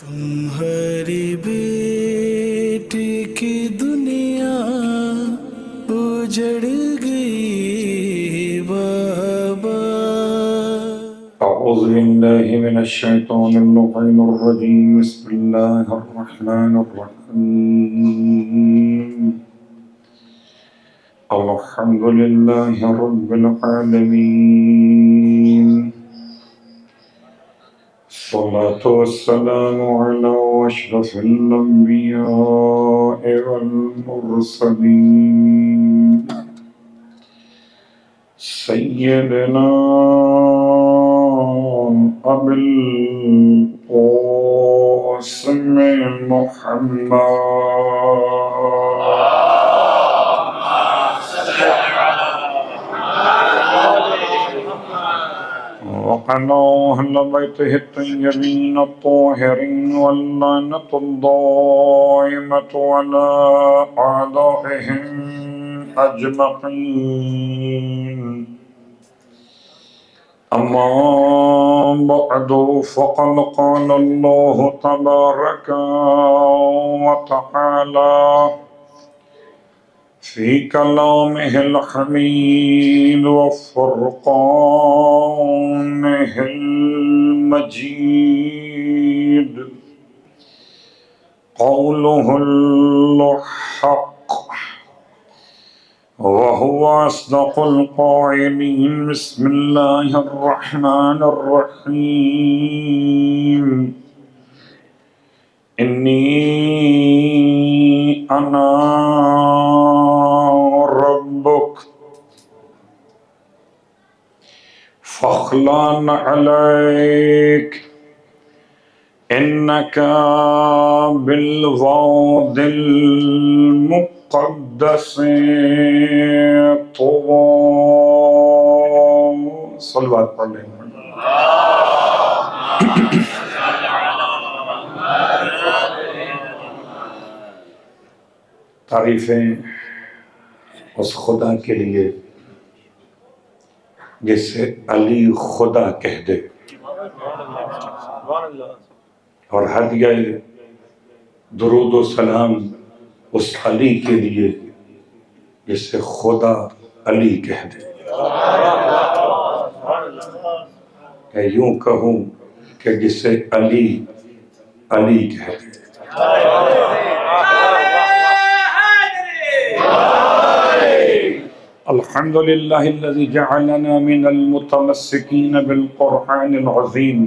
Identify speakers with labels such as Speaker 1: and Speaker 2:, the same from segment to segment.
Speaker 1: تمہاری بیٹی کی دنیا اجڑ گئی بابا۔
Speaker 2: اعوذ باللہ من الشیطان اللعین الرجیم، بسم اللہ الرحمن الرحیم۔ الحمد للہ رب العالمین، الصلاة والسلام علی اشرف الانبیاء والمرسلین، سیدنا ابی القاسم محمد وعلى أهل بيته الطيبين الطاهرين، واللعنة الدائمة على أعدائهم أجمعين. أما بعد، فقد قال الله تبارك وتعالى في كلامه الحميد وفرقانه المجيد، قوله الحق وهو أصدق القائلين. بسم الله الرحمن الرحيم. إني أنا ربك فاخلع عليك، إنك بالواد المقدس طوى. صلوات پڑھ لیں۔ تعریفیں اس خدا کے لیے جسے علی خدا کہہ دے، اور ہدیہ درود و سلام اس علی کے لیے جسے خدا علی کہہ دے۔ میں یوں کہوں کہ جسے علی علی کہہ دے۔ الحمد للہ الذی جعلنا من المتمسکین بالقرآن العظیم،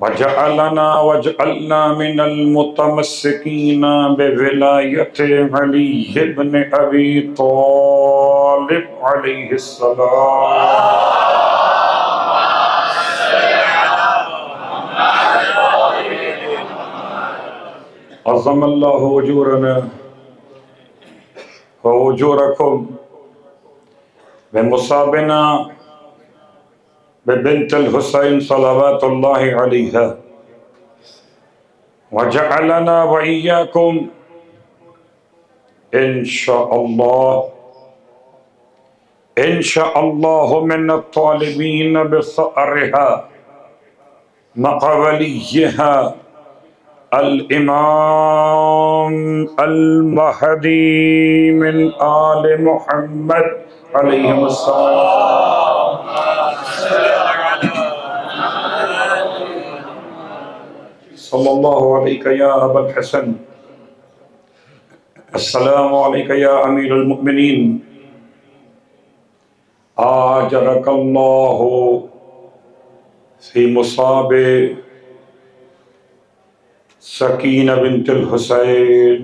Speaker 2: واجعلنا من المتمسکین بولایت علی بن ابی طالب علیہ السلام۔ عظم اللہ اجورنا وأجوركم بمصابنا ببنت الحسين صلوات الله عليها، وجعلنا وإياكم إن شاء الله من الطالبين بثأرها مع وليها الامام المہدی من آل محمد علیہ السلام۔ صلی اللہ علیہ یا ابا الحسن، السلام علیک یا امیر المؤمنین، آجرک اللہ فی مصاب سکینہ بنت الحسین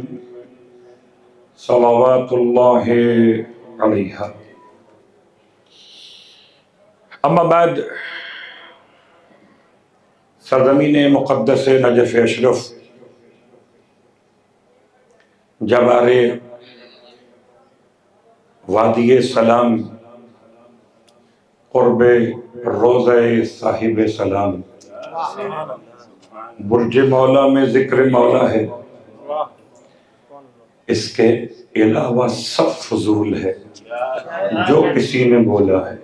Speaker 2: صلوات اللہ علیہا۔ اما بعد، سرزمین مقدس نجف اشرف، جوار وادی سلام، قرب روضہ صاحب سلام، برج مولا میں ذکر مولا ہے، اس کے علاوہ سب فضول ہے جو کسی نے بولا ہے۔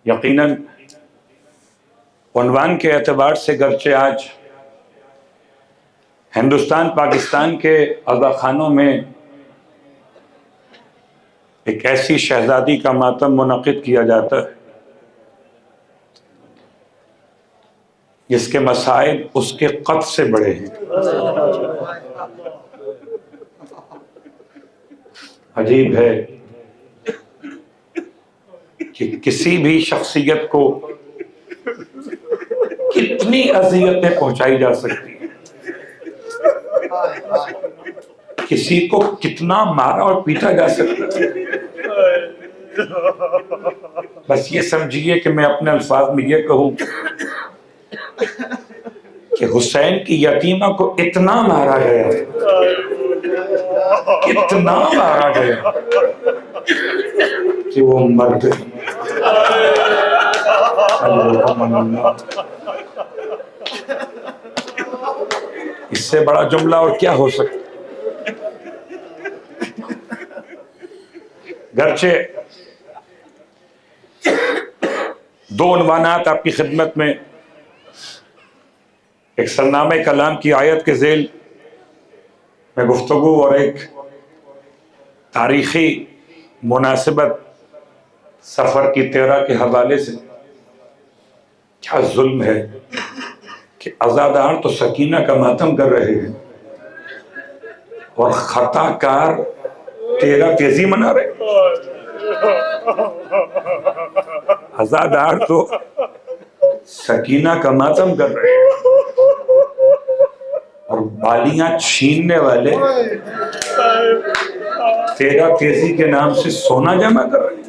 Speaker 2: یقیناً عنوان کے اعتبار سے گرچہ آج ہندوستان پاکستان کے عزاخانوں میں ایک ایسی شہزادی کا ماتم منعقد کیا جاتا ہے جس کے مسائل اس کے قد سے بڑے ہیں. عجیب ہے کہ کسی بھی شخصیت کو کتنی اذیتیں پہنچائی جا سکتی ہیں، کسی کو کتنا مارا اور پیٹا جا سکتا ہے. بس یہ سمجھیے کہ میں اپنے الفاظ میں یہ کہوں کہ حسین کی یتیمہ کو اتنا مارا گیا، اتنا مارا گیا کہ وہ مر گئی. اس سے بڑا جملہ اور کیا ہو سکتا. گرچہ دو عنوانات آپ کی خدمت میں، ایک سرنامہ کلام کی آیت کے ذیل میں گفتگو اور ایک تاریخی مناسبت سفر کی 13 کے حوالے سے. کیا ظلم ہے کہ عزادار تو سکینہ کا ماتم کر رہے ہیں اور خطا کار 13 تیزی منا رہے. عزادار تو سکینہ کا ماتم کر رہے ہیں اور بالیاں چھیننے والے 13 تیزی کے نام سے سونا جمع کر رہے ہیں.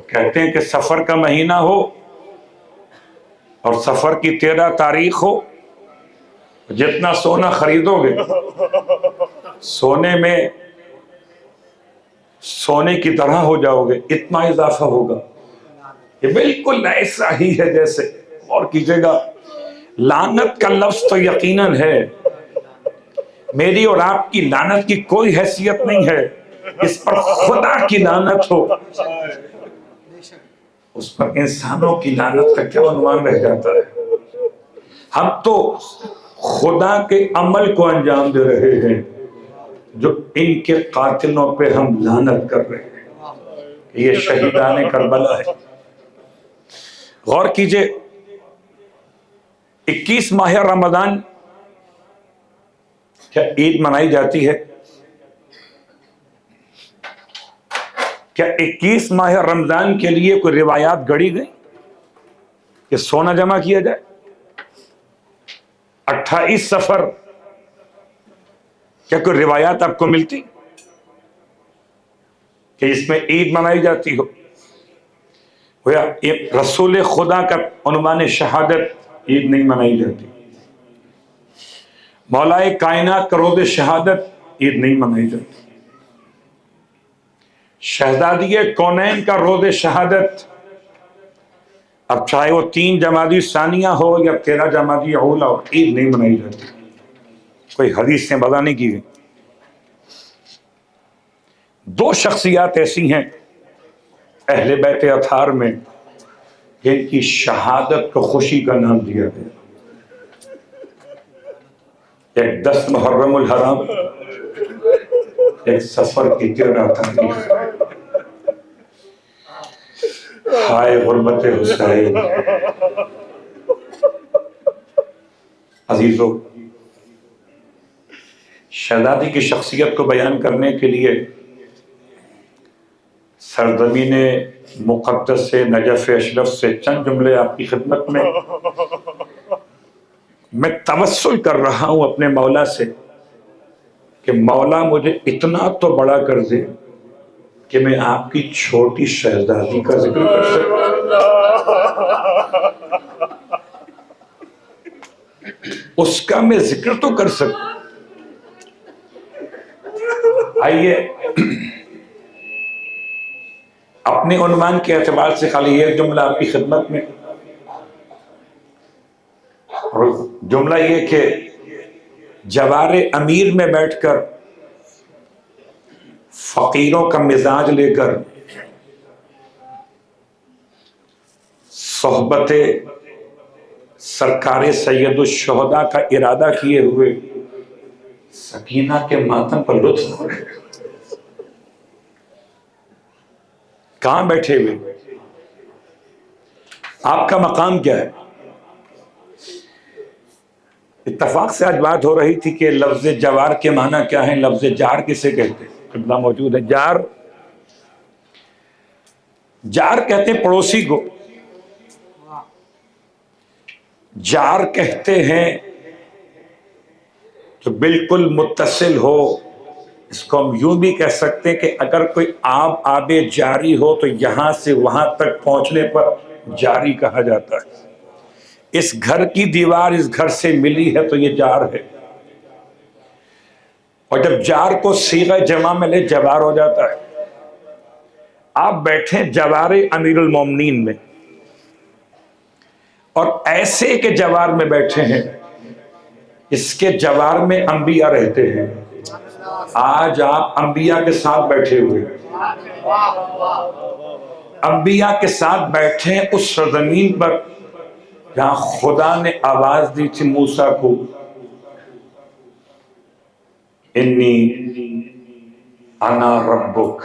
Speaker 2: کہتے ہیں کہ سفر کا مہینہ ہو اور سفر کی 13 تاریخ ہو، جتنا سونا خریدو گے سونے میں سونے کی طرح ہو جاؤ گے، اتنا اضافہ ہوگا. یہ بالکل ایسا ہی ہے جیسے، اور کیجئے گا، لعنت کا لفظ تو یقیناً ہے، میری اور آپ کی لعنت کی کوئی حیثیت نہیں ہے. اس پر خدا کی لعنت ہو، اس پر انسانوں کی لعنت کا کیا عنوان رہ جاتا ہے. ہم تو خدا کے عمل کو انجام دے رہے ہیں جو ان کے قاتلوں پہ ہم لعنت کر رہے ہیں. یہ شہیدان کربلا ہے. غور کیجئے، 21 ماہ رمضان کیا عید منائی جاتی ہے؟ کیا 21 ماہ رمضان کے لیے کوئی روایات گڑی گئی کہ سونا جمع کیا جائے؟ 28 سفر کیا کوئی روایات آپ کو ملتی کہ اس میں عید منائی جاتی ہو؟ رسول خدا کا عنوان شہادت عید نہیں منائی جاتی، مولائے کائنات کا روز شہادت عید نہیں منائی جاتی، شہزادی کونین کا روز شہادت، اب چاہے وہ 3 جمادی ثانیہ ہو یا 13 جمادی اولا ہو، عید نہیں منائی جاتی. کوئی حدیث سے وضع نہیں کی گئی. 2 شخصیات ایسی ہیں اہل بیت اطہار میں جن کی شہادت کو خوشی کا نام دیا گیا. ایک 10 محرم الحرام، ایک سفر کی 13 تاریخ. ہائے غربت حسین. عزیزو، شہزادی کی شخصیت کو بیان کرنے کے لیے سرزمین مقدس سے نجف اشرف سے چند جملے آپ کی خدمت میں توسل کر رہا ہوں اپنے مولا سے کہ مولا مجھے اتنا تو بڑا کر دے کہ میں آپ کی چھوٹی شہزادی کا ذکر کر سکوں. اس کا میں ذکر تو کر سکوں. آئیے اپنے عنوان کے اعتبار سے خالی ایک جملہ آپ کی خدمت میں، اور جملہ یہ کہ جوار امیر میں بیٹھ کر فقیروں کا مزاج لے کر صحبت سرکار سید الشہداء کا ارادہ کیے ہوئے سکینہ کے ماتم پر لطف ہو رہے ہیں. کہاں بیٹھے ہوئے؟ آپ کا مقام کیا ہے؟ اتفاق سے آج بات ہو رہی تھی کہ لفظ جوار کے معنی کیا ہے، لفظ جار کسے کہتے ہیں. قبلہ موجود ہے. جار کہتے ہیں پڑوسی کو. جار کہتے ہیں جو بالکل متصل ہو. اس کو ہم یوں بھی کہہ سکتے ہیں کہ اگر کوئی آب جاری ہو تو یہاں سے وہاں تک پہنچنے پر جاری کہا جاتا ہے. اس گھر کی دیوار اس گھر سے ملی ہے تو یہ جار ہے. اور جب جار کو صیغہ جمع میں لے جوار ہو جاتا ہے. آپ بیٹھیں جوار امیر المومنین میں اور ایسے کہ جوار میں بیٹھے ہیں اس کے جوار میں انبیاء رہتے ہیں. آج آپ انبیاء کے ساتھ بیٹھے ہوئے انبیاء کے ساتھ بیٹھے اس سرزمین پر جہاں خدا نے آواز دی تھی موسیٰ کو انی انا ربک،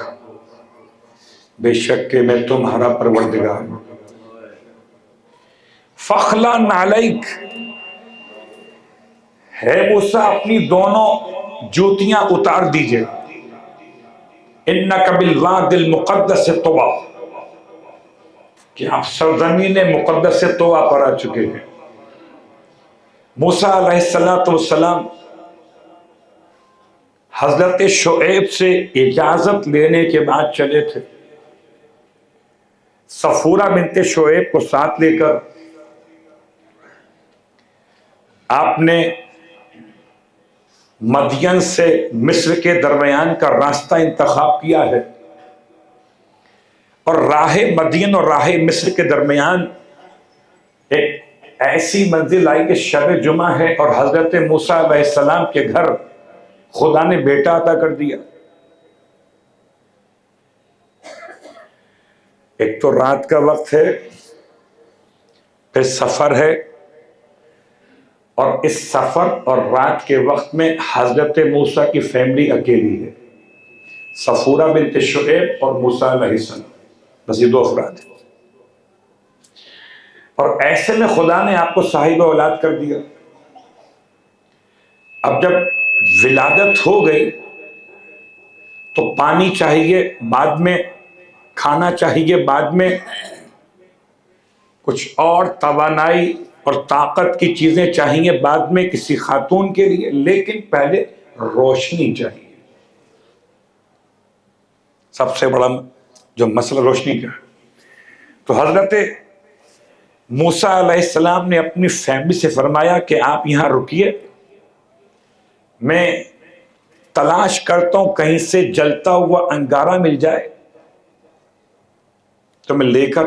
Speaker 2: بے شک کہ میں تمہارا پروردگار ہوں. فخلا نعلیک، ہے موسیٰ اپنی دونوں جوتیاں اتار دیجئے. انک بالواد المقدس طویٰ، کہ آپ سرزمین مقدس طویٰ پر آ چکے ہیں. موسیٰ علیہ السلام حضرت شعیب سے اجازت لینے کے بعد چلے تھے. صفورہ بنت شعیب کو ساتھ لے کر آپ نے مدین سے مصر کے درمیان کا راستہ انتخاب کیا ہے. اور راہ مدین اور راہ مصر کے درمیان ایک ایسی منزل آئی کہ شب جمعہ ہے اور حضرت موسیٰ علیہ السلام کے گھر خدا نے بیٹا عطا کر دیا. ایک تو رات کا وقت ہے، پھر سفر ہے، اور اس سفر اور رات کے وقت میں حضرت موسیٰ کی فیملی اکیلی ہے. صفورہ بنت شعیب اور موسیٰ علیہ السلام، بس یہ 2 افراد ہیں. اور ایسے میں خدا نے آپ کو صاحب اولاد کر دیا. اب جب ولادت ہو گئی تو پانی چاہیے بعد میں، کھانا چاہیے بعد میں، کچھ اور توانائی اور طاقت کی چیزیں چاہیے بعد میں کسی خاتون کے لیے، لیکن پہلے روشنی چاہیے. سب سے بڑا جو مسئلہ روشنی کا ہے. تو حضرت موسیٰ علیہ السلام نے اپنی فیملی سے فرمایا کہ آپ یہاں رکیے، میں تلاش کرتا ہوں کہیں سے جلتا ہوا انگارہ مل جائے تو میں لے کر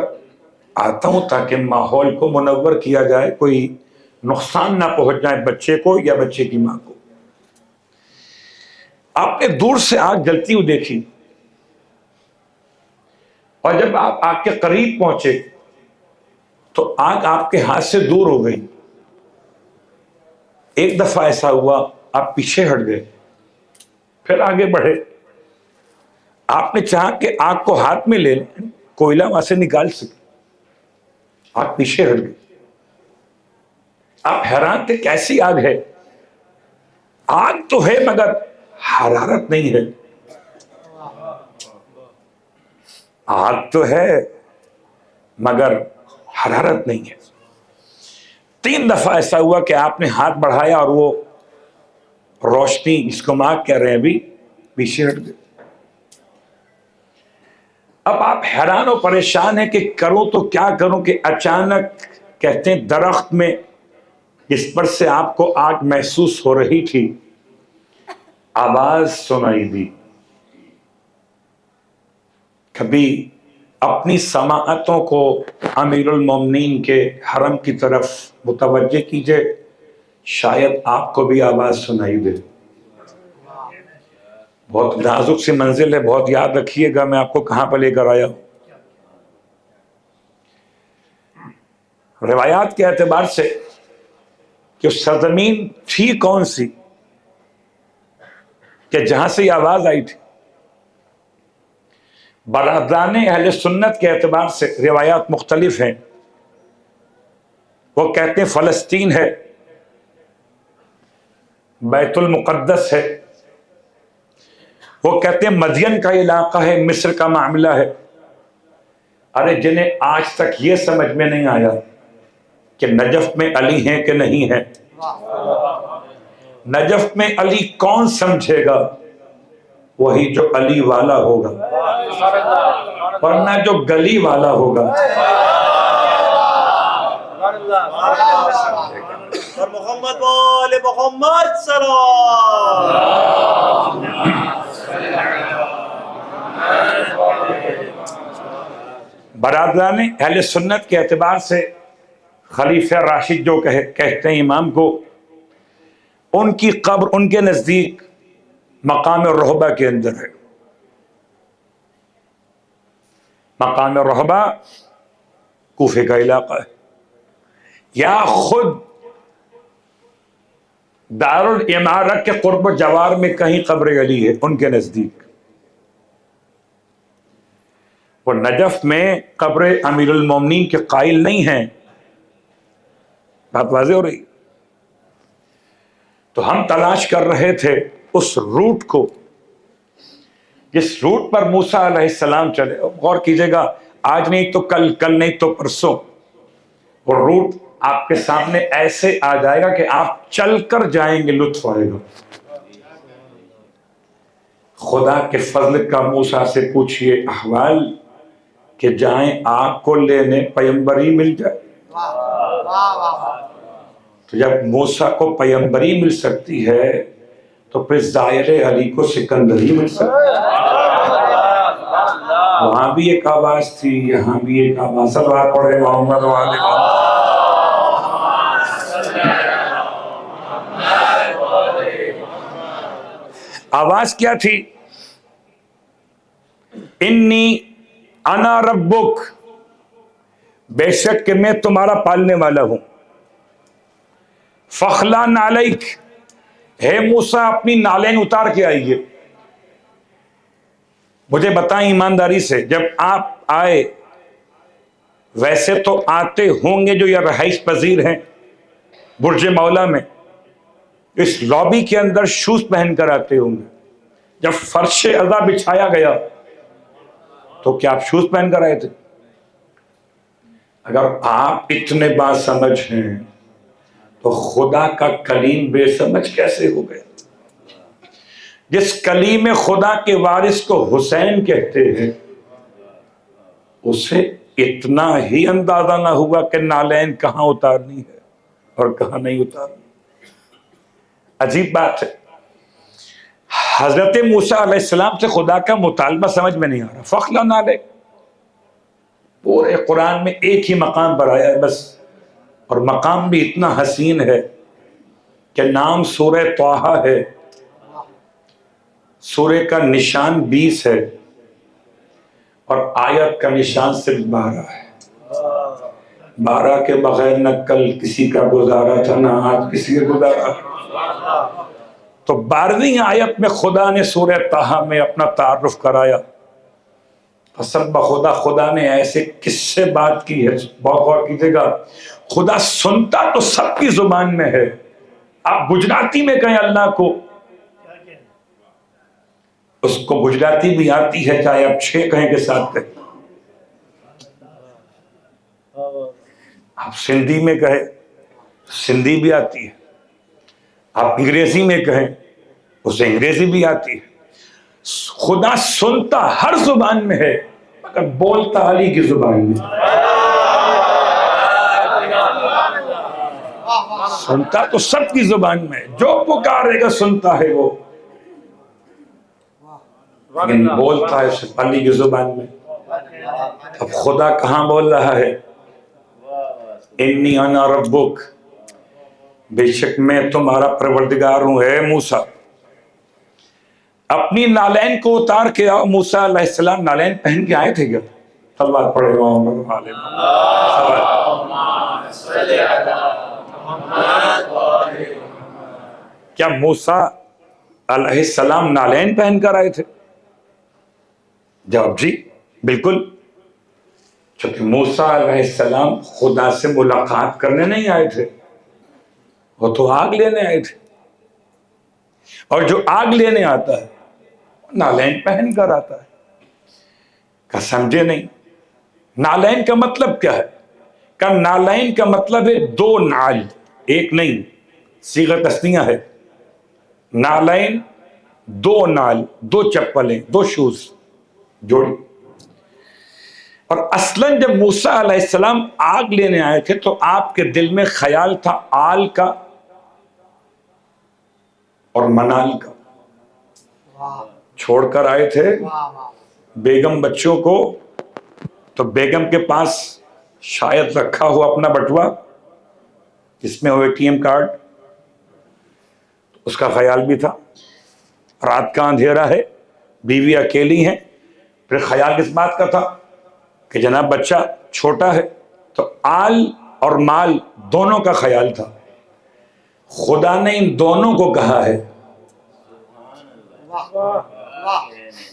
Speaker 2: آتا ہوں تاکہ ماحول کو منور کیا جائے، کوئی نقصان نہ پہنچ جائے بچے کو یا بچے کی ماں کو. آپ نے دور سے آگ جلتی ہوئی دیکھی، اور جب آپ آگ کے قریب پہنچے تو آگ آپ کے ہاتھ سے دور ہو گئی. ایک دفعہ ایسا ہوا آپ پیچھے ہٹ گئے، پھر آگے بڑھے. آپ نے چاہا کہ آگ کو ہاتھ میں لے لیں، کوئلہ وہاں سے نکال سکے، آپ پیچھے ہٹ گئے. آپ حیران تھے کیسی آگ ہے؟ آگ تو ہے مگر حرارت نہیں ہے. آگ تو ہے مگر حرارت نہیں ہے. 3 دفعہ ایسا ہوا کہ آپ نے ہاتھ بڑھایا اور وہ روشنی، جس کو آگ کہہ رہے ہیں، ابھی پیچھے ہٹ گئے. اب آپ حیران و پریشان ہیں کہ کروں تو کیا کروں، کہ اچانک کہتے ہیں درخت میں جس پر سے آپ کو آگ محسوس ہو رہی تھی آواز سنائی دی. کبھی اپنی سماعتوں کو امیر المومنین کے حرم کی طرف متوجہ کیجئے، شاید آپ کو بھی آواز سنائی دے. بہت نازک سی منزل ہے، بہت یاد رکھیے گا میں آپ کو کہاں پہ لے کر آیا ہوں. روایات کے اعتبار سے کہ سرزمین تھی کون سی کہ جہاں سے یہ آواز آئی تھی؟ برادران اہل سنت کے اعتبار سے روایات مختلف ہیں. وہ کہتے ہیں فلسطین ہے، بیت المقدس ہے، وہ کہتے ہیں مدین کا علاقہ ہے، مصر کا معاملہ ہے. ارے جنہیں آج تک یہ سمجھ میں نہیں آیا کہ نجف میں علی ہیں کہ نہیں ہیں، نجف میں علی کون سمجھے گا؟ وہی جو علی والا ہوگا، ورنہ جو گلی والا ہوگا.
Speaker 3: اور محمد والے محمد سلام.
Speaker 2: برادران اہل سنت کے اعتبار سے خلیفہ راشد جو کہتے ہیں امام کو، ان کی قبر ان کے نزدیک مقام رہبہ کے اندر ہے. مقام رہبہ کوفے کا علاقہ ہے، یا خود دار الامارہ کے قرب و جوار میں کہیں قبر علی ہے ان کے نزدیک. وہ نجف میں قبر امیر المومنین کے قائل نہیں ہیں. بات واضح ہو رہی؟ تو ہم تلاش کر رہے تھے اس روٹ کو جس روٹ پر موسیٰ علیہ السلام چلے. غور کیجئے گا، آج نہیں تو کل، کل نہیں تو پرسوں وہ روٹ آپ کے سامنے ایسے آ جائے گا کہ آپ چل کر جائیں گے، لطف آئے گا. خدا کے فضل کا موسیٰ سے پوچھئے احوال کہ جائیں آپ کو لینے پیمبری مل جائے. تو جب موسیٰ کو پیمبری مل سکتی ہے تو پھر ظاہر علی کو سکندری مل سکتی ہے. وہاں بھی ایک آواز تھی، یہاں بھی ایک آواز. سب آپ پڑھے محمد والے آواز کیا تھی؟ انی انا ربک، بے شک کہ میں تمہارا پالنے والا ہوں. فخلا نعلیک، ہے موسیٰ اپنی نالین اتار کے آئیے. مجھے بتائیں ایمانداری سے، جب آپ آئے، ویسے تو آتے ہوں گے جو یہ رہائش پذیر ہیں برج مولا میں، اس لابی کے اندر شوز پہن کر آتے ہوں گے. جب فرش ازا بچھایا گیا تو کیا آپ شوز پہن کر آئے تھے؟ اگر آپ اتنے بات سمجھ ہیں تو خدا کا کلیم بے سمجھ کیسے ہو گیا؟ جس کلیم خدا کے وارث کو حسین کہتے ہیں، اسے اتنا ہی اندازہ نہ ہوا کہ نالین کہاں اتارنی ہے اور کہاں نہیں اتارنی. عجیب بات ہے. حضرت موسیٰ علیہ السلام سے خدا کا مطالبہ سمجھ میں نہیں آ رہا. فخلا نعلیک پورے قرآن میں ایک ہی مقام پر آیا ہے بس، اور مقام بھی اتنا حسین ہے کہ نام سورہ طٰہٰ ہے، سورہ کا نشان 20 ہے اور آیت کا نشان صرف 12 ہے. 12 کے بغیر نہ کل کسی کا گزارا تھا نہ آج کسی کا گزارا. تو 12ویں آیت میں خدا نے سورہ طٰہٰ میں اپنا تعارف کرایا. قسم بخدا خدا نے ایسے کس سے بات کی ہے، بہت غور کیجیے گا. خدا سنتا تو سب کی زبان میں ہے. آپ گجراتی میں کہیں اللہ کو، اس کو گجراتی بھی آتی ہے، چاہے آپ 6 کہیں کے ساتھ کہیں. آپ سندھی میں کہیں، سندھی بھی آتی ہے. آپ انگریزی میں کہیں، اسے انگریزی بھی آتی ہے. خدا سنتا ہر زبان میں ہے مگر بولتا علی کی زبان میں. سنتا تو سب کی زبان میں، جو پکارے گا سنتا ہے وہ، لیکن بولتا ہے صرف علی کی زبان میں. اب خدا کہاں بول رہا ہے؟ انی انا ربک، بے شک میں تمہارا پروردگار ہوں. ہے موسیٰ اپنی نالین کو اتار کے آؤ. موسیٰ علیہ السلام نالین پہن کے آئے تھے کیا؟ تلوار پڑھے کیا موسیٰ علیہ السلام نالین پہن کر آئے تھے؟ جواب جی بالکل، چونکہ موسیٰ علیہ السلام خدا سے ملاقات کرنے نہیں آئے تھے، وہ تو آگ لینے آئے تھے، اور جو آگ لینے آتا ہے نالین پہن کر آتا ہے۔ کیا سمجھے نہیں؟ نالین کا مطلب کیا ہے؟ کہ نالین کا مطلب ہے دو نال، ایک نہیں، صیغہ تثنیہ ہے۔ نالین دو نال، دو چپلیں، دو شوز جوڑی۔ اور اصلاً جب موسیٰ علیہ السلام آگ لینے آئے تھے تو آپ کے دل میں خیال تھا آل کا اور منال کا۔ چھوڑ کر آئے تھے بیگم بچوں کو، تو بیگم کے پاس شاید رکھا ہوا اپنا بٹوا جس میں وہ ATM کارڈ، اس کا خیال بھی تھا۔ رات کا اندھیرا ہے، بیوی اکیلی ہیں، پھر خیال کس بات کا تھا کہ جناب بچہ چھوٹا ہے، تو آل اور مال دونوں کا خیال تھا۔ خدا نے ان دونوں کو کہا ہے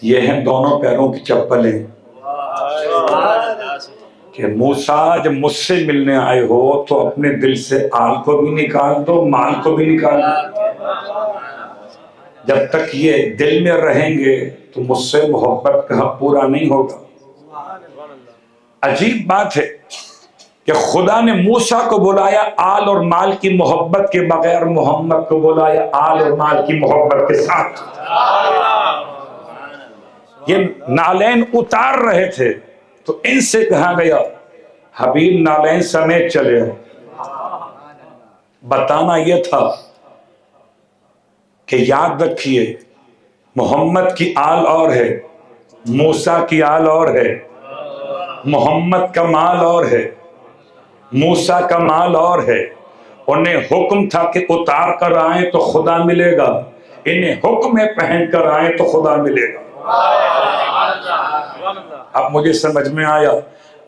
Speaker 2: یہ ہیں دونوں پیروں کی چپلیں، کہ موسیٰ جب مجھ سے ملنے آئے ہو تو اپنے دل سے آل کو بھی نکال دو، مال کو بھی نکال دو۔ جب تک یہ دل میں رہیں گے تو مجھ سے محبت کا حق پورا نہیں ہوگا۔ عجیب بات ہے کہ خدا نے موسیٰ کو بلایا آل اور مال کی محبت کے بغیر، محمد کو بلایا آل اور مال کی محبت کے ساتھ۔ یہ نالین اتار رہے تھے تو ان سے کہا گیا حبیب نالین سمیت چلے ہو۔ بتانا یہ تھا کہ یاد رکھیے محمد کی آل اور ہے، موسیٰ کی آل اور ہے، محمد کا مال اور ہے، موسیٰ کا مال اور ہے۔ انہیں حکم تھا کہ اتار کر آئیں تو خدا ملے گا، انہیں حکم ہے پہن کر آئیں تو خدا ملے گا۔ اب مجھے سمجھ میں آیا،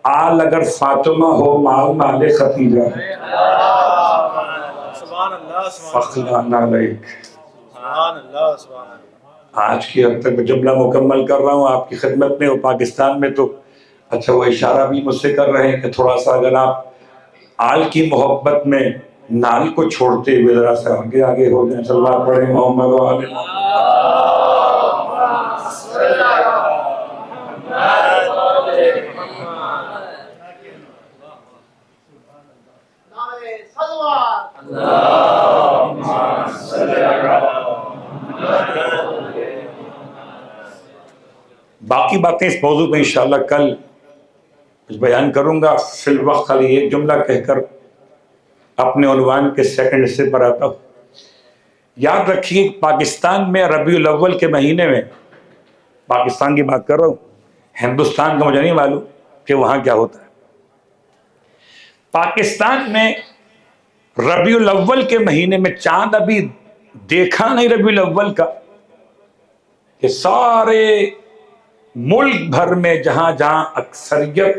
Speaker 2: آل اگر فاطمہ ہو مال مال ختیجہ ہے۔ فخلان علیک۔ آج کی حد تک جملہ مکمل کر رہا ہوں آپ کی خدمت میں۔ وہ پاکستان میں تو اچھا وہ اشارہ بھی مجھ سے کر رہے ہیں کہ تھوڑا سا اگر آپ آل کی محبت میں نال کو چھوڑتے ہوئے ذرا سا آگے آگے ہو جائیں۔ صلی اللہ پڑھیں محمد و آل محمد۔ باقی باتیں اس موضوع پہ انشاءاللہ کل کچھ بیان کروں گا۔ فی الوقت خالی ایک جملہ کہہ کر اپنے عنوان کے سیکنڈ حصے پر آتا ہوں۔ یاد رکھیے پاکستان میں ربیع الاول کے مہینے میں، پاکستان کی بات کر رہا ہوں، ہندوستان کا مجھے نہیں معلوم کہ وہاں کیا ہوتا ہے۔ پاکستان میں ربیع الاول کے مہینے میں چاند ابھی دیکھا نہیں ربیع الاول کا، کہ سارے ملک بھر میں جہاں جہاں اکثریت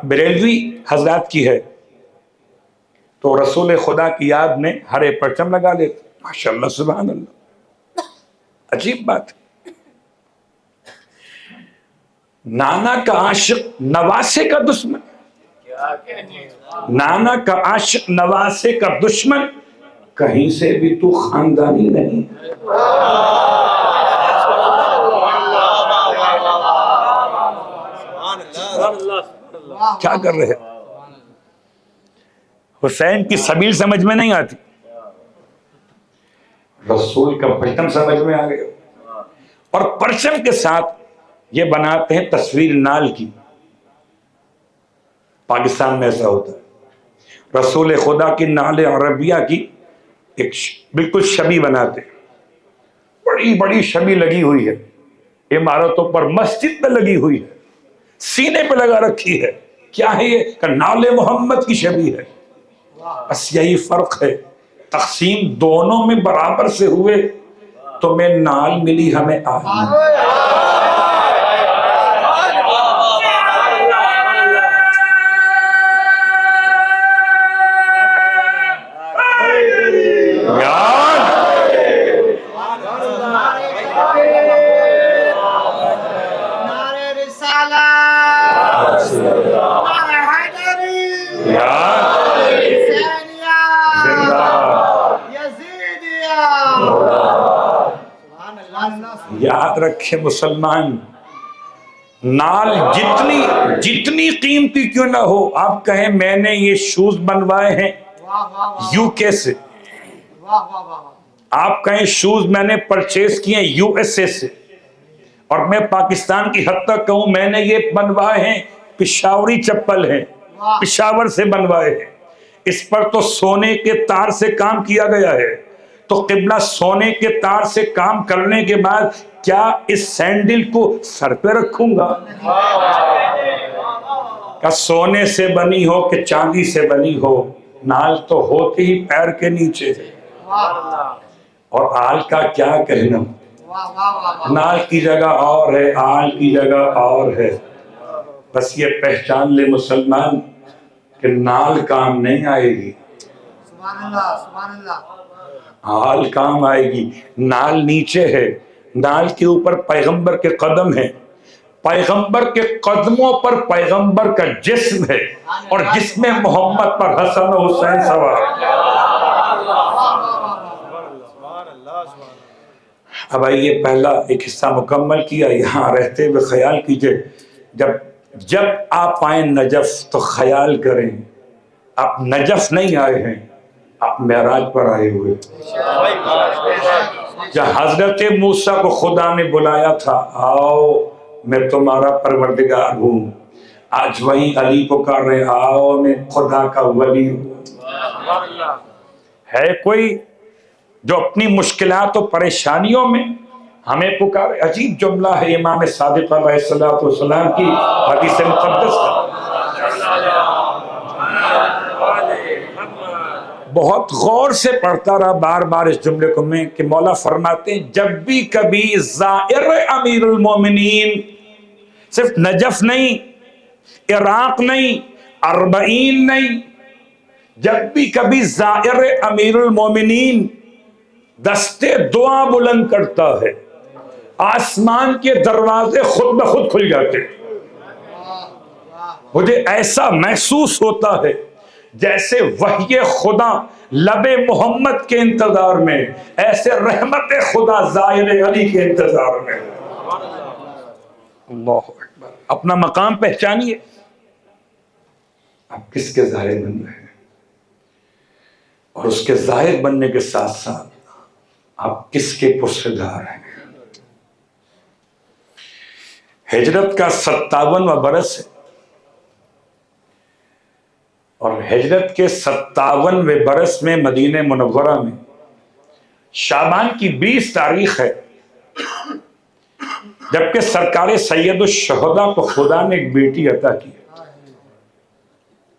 Speaker 2: بریلوی حضرات کی ہے تو رسول خدا کی یاد میں ہرے پرچم لگا لیتے۔ ماشاءاللہ سبحان اللہ، عجیب بات۔ نانا کا عاشق نواسے کا دشمن، نانا کا عاشق نواسے کا دشمن، کہیں سے بھی تو خاندانی نہیں۔ کیا کر رہے ہیں؟ حسین کی سبیل سمجھ میں نہیں آتی، رسول کا پرچم سمجھ میں آ گیا، اور پرچم کے ساتھ یہ بناتے ہیں تصویر نال کی۔ پاکستان میں ایسا ہوتا ہے، رسول خدا کی نال عربیہ کی ایک بالکل شبی بناتے ہیں، بڑی بڑی شبی لگی ہوئی ہے عمارتوں پر، مسجد پہ لگی ہوئی ہے، سینے پہ لگا رکھی ہے۔ کیا ہے یہ؟ کہ نال محمد کی شبی ہے۔ بس یہی فرق ہے، تقسیم دونوں میں برابر سے ہوئے، تمہیں نال ملی ہمیں آل۔ یاد رکھے مسلمان، نال جتنی قیمتی کیوں نہ ہو، آپ کہیں میں نے یہ شوز بنوائے ہیں یو کے سے، آپ کہیں شوز میں نے پرچیز کیے ہیں یو ایس اے سے، اور میں پاکستان کی حد تک کہوں میں نے یہ بنوائے ہیں پشاوری چپل ہیں، پشاور سے بنوائے ہیں، اس پر تو سونے کے تار سے کام کیا گیا ہے، تو قبلہ سونے کے تار سے کام کرنے کے بعد کیا اس سینڈل کو سر پہ رکھوں گا؟ کہ سونے سے بنی ہو کہ چاندی سے بنی ہو، نال تو ہوتی ہی پیر کے نیچے ہے، اور آل کا کیا کہنا، نال کی جگہ اور ہے، آل کی جگہ اور ہے۔ بس یہ پہچان لے مسلمان کہ نال کام نہیں آئے گی، آل کام آئے گی۔ نال نیچے ہے، نال کے اوپر پیغمبر کے قدم ہیں، پیغمبر کے قدموں پر پیغمبر کا جسم ہے، اور جس میں محمد پر حسن و حسین سوار۔ اب آئیے پہلا ایک حصہ مکمل کیا، یہاں رہتے ہوئے خیال کیجئے، جب آپ آئیں نجف تو خیال کریں آپ نجف نہیں آئے ہیں، آپ معراج پر آئے ہوئے۔ جہاں حضرت موسیٰ کو خدا نے بلایا تھا، آؤ میں تمہارا پروردگار ہوں، آج وہیں علی پکار رہے، آؤ میں خدا کا ولی ہوں۔ ہے کوئی جو اپنی مشکلات و پریشانیوں میں ہمیں پکارے؟ عجیب جملہ ہے امام صادق علیہ السلام کی حدیث مقدس کا، بہت غور سے پڑھتا رہا بار بار اس جملے کو میں، کہ مولا فرماتے ہیں جب بھی کبھی زائر امیر المومنین، صرف نجف نہیں، عراق نہیں، اربعین نہیں، جب بھی کبھی زائر امیر المومنین دستے دعا بلند کرتا ہے، آسمان کے دروازے خود بخود کھل جاتے۔ مجھے ایسا محسوس ہوتا ہے جیسے وحی خدا لب محمد کے انتظار میں، ایسے رحمت خدا زائر علی کے انتظار میں۔ اللہ اکبر۔ اپنا مقام پہچانیے، آپ کس کے ظاہر بن رہے ہیں، اور اس کے ظاہر بننے کے ساتھ ساتھ آپ کس کے پرسے دار ہیں۔ ہجرت کا 57واں برس ہے، اور ہجرت کے 57ویں برس میں مدینہ منورہ میں شعبان کی 20 تاریخ ہے، جبکہ سرکار سید الشہداء کو خدا نے ایک بیٹی عطا کی۔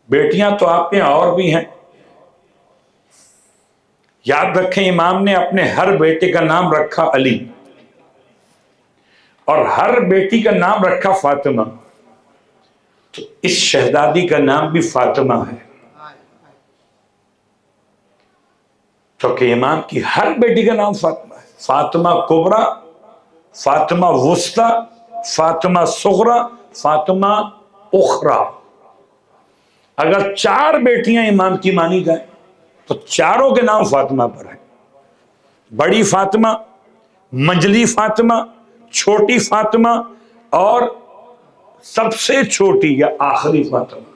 Speaker 2: بیٹیاں تو آپ میں اور بھی ہیں، یاد رکھیں امام نے اپنے ہر بیٹے کا نام رکھا علی، اور ہر بیٹی کا نام رکھا فاطمہ، تو اس شہزادی کا نام بھی فاطمہ ہے، کیونکہ امام کی ہر بیٹی کا نام فاطمہ ہے، فاطمہ کبریٰ، فاطمہ وسطیٰ، فاطمہ صغریٰ، فاطمہ اخریٰ۔ اگر 4 بیٹیاں امام کی مانی جائیں تو چاروں کے نام فاطمہ پر ہیں، بڑی فاطمہ، منجلی فاطمہ، چھوٹی فاطمہ، اور سب سے چھوٹی یا آخری فاطمہ۔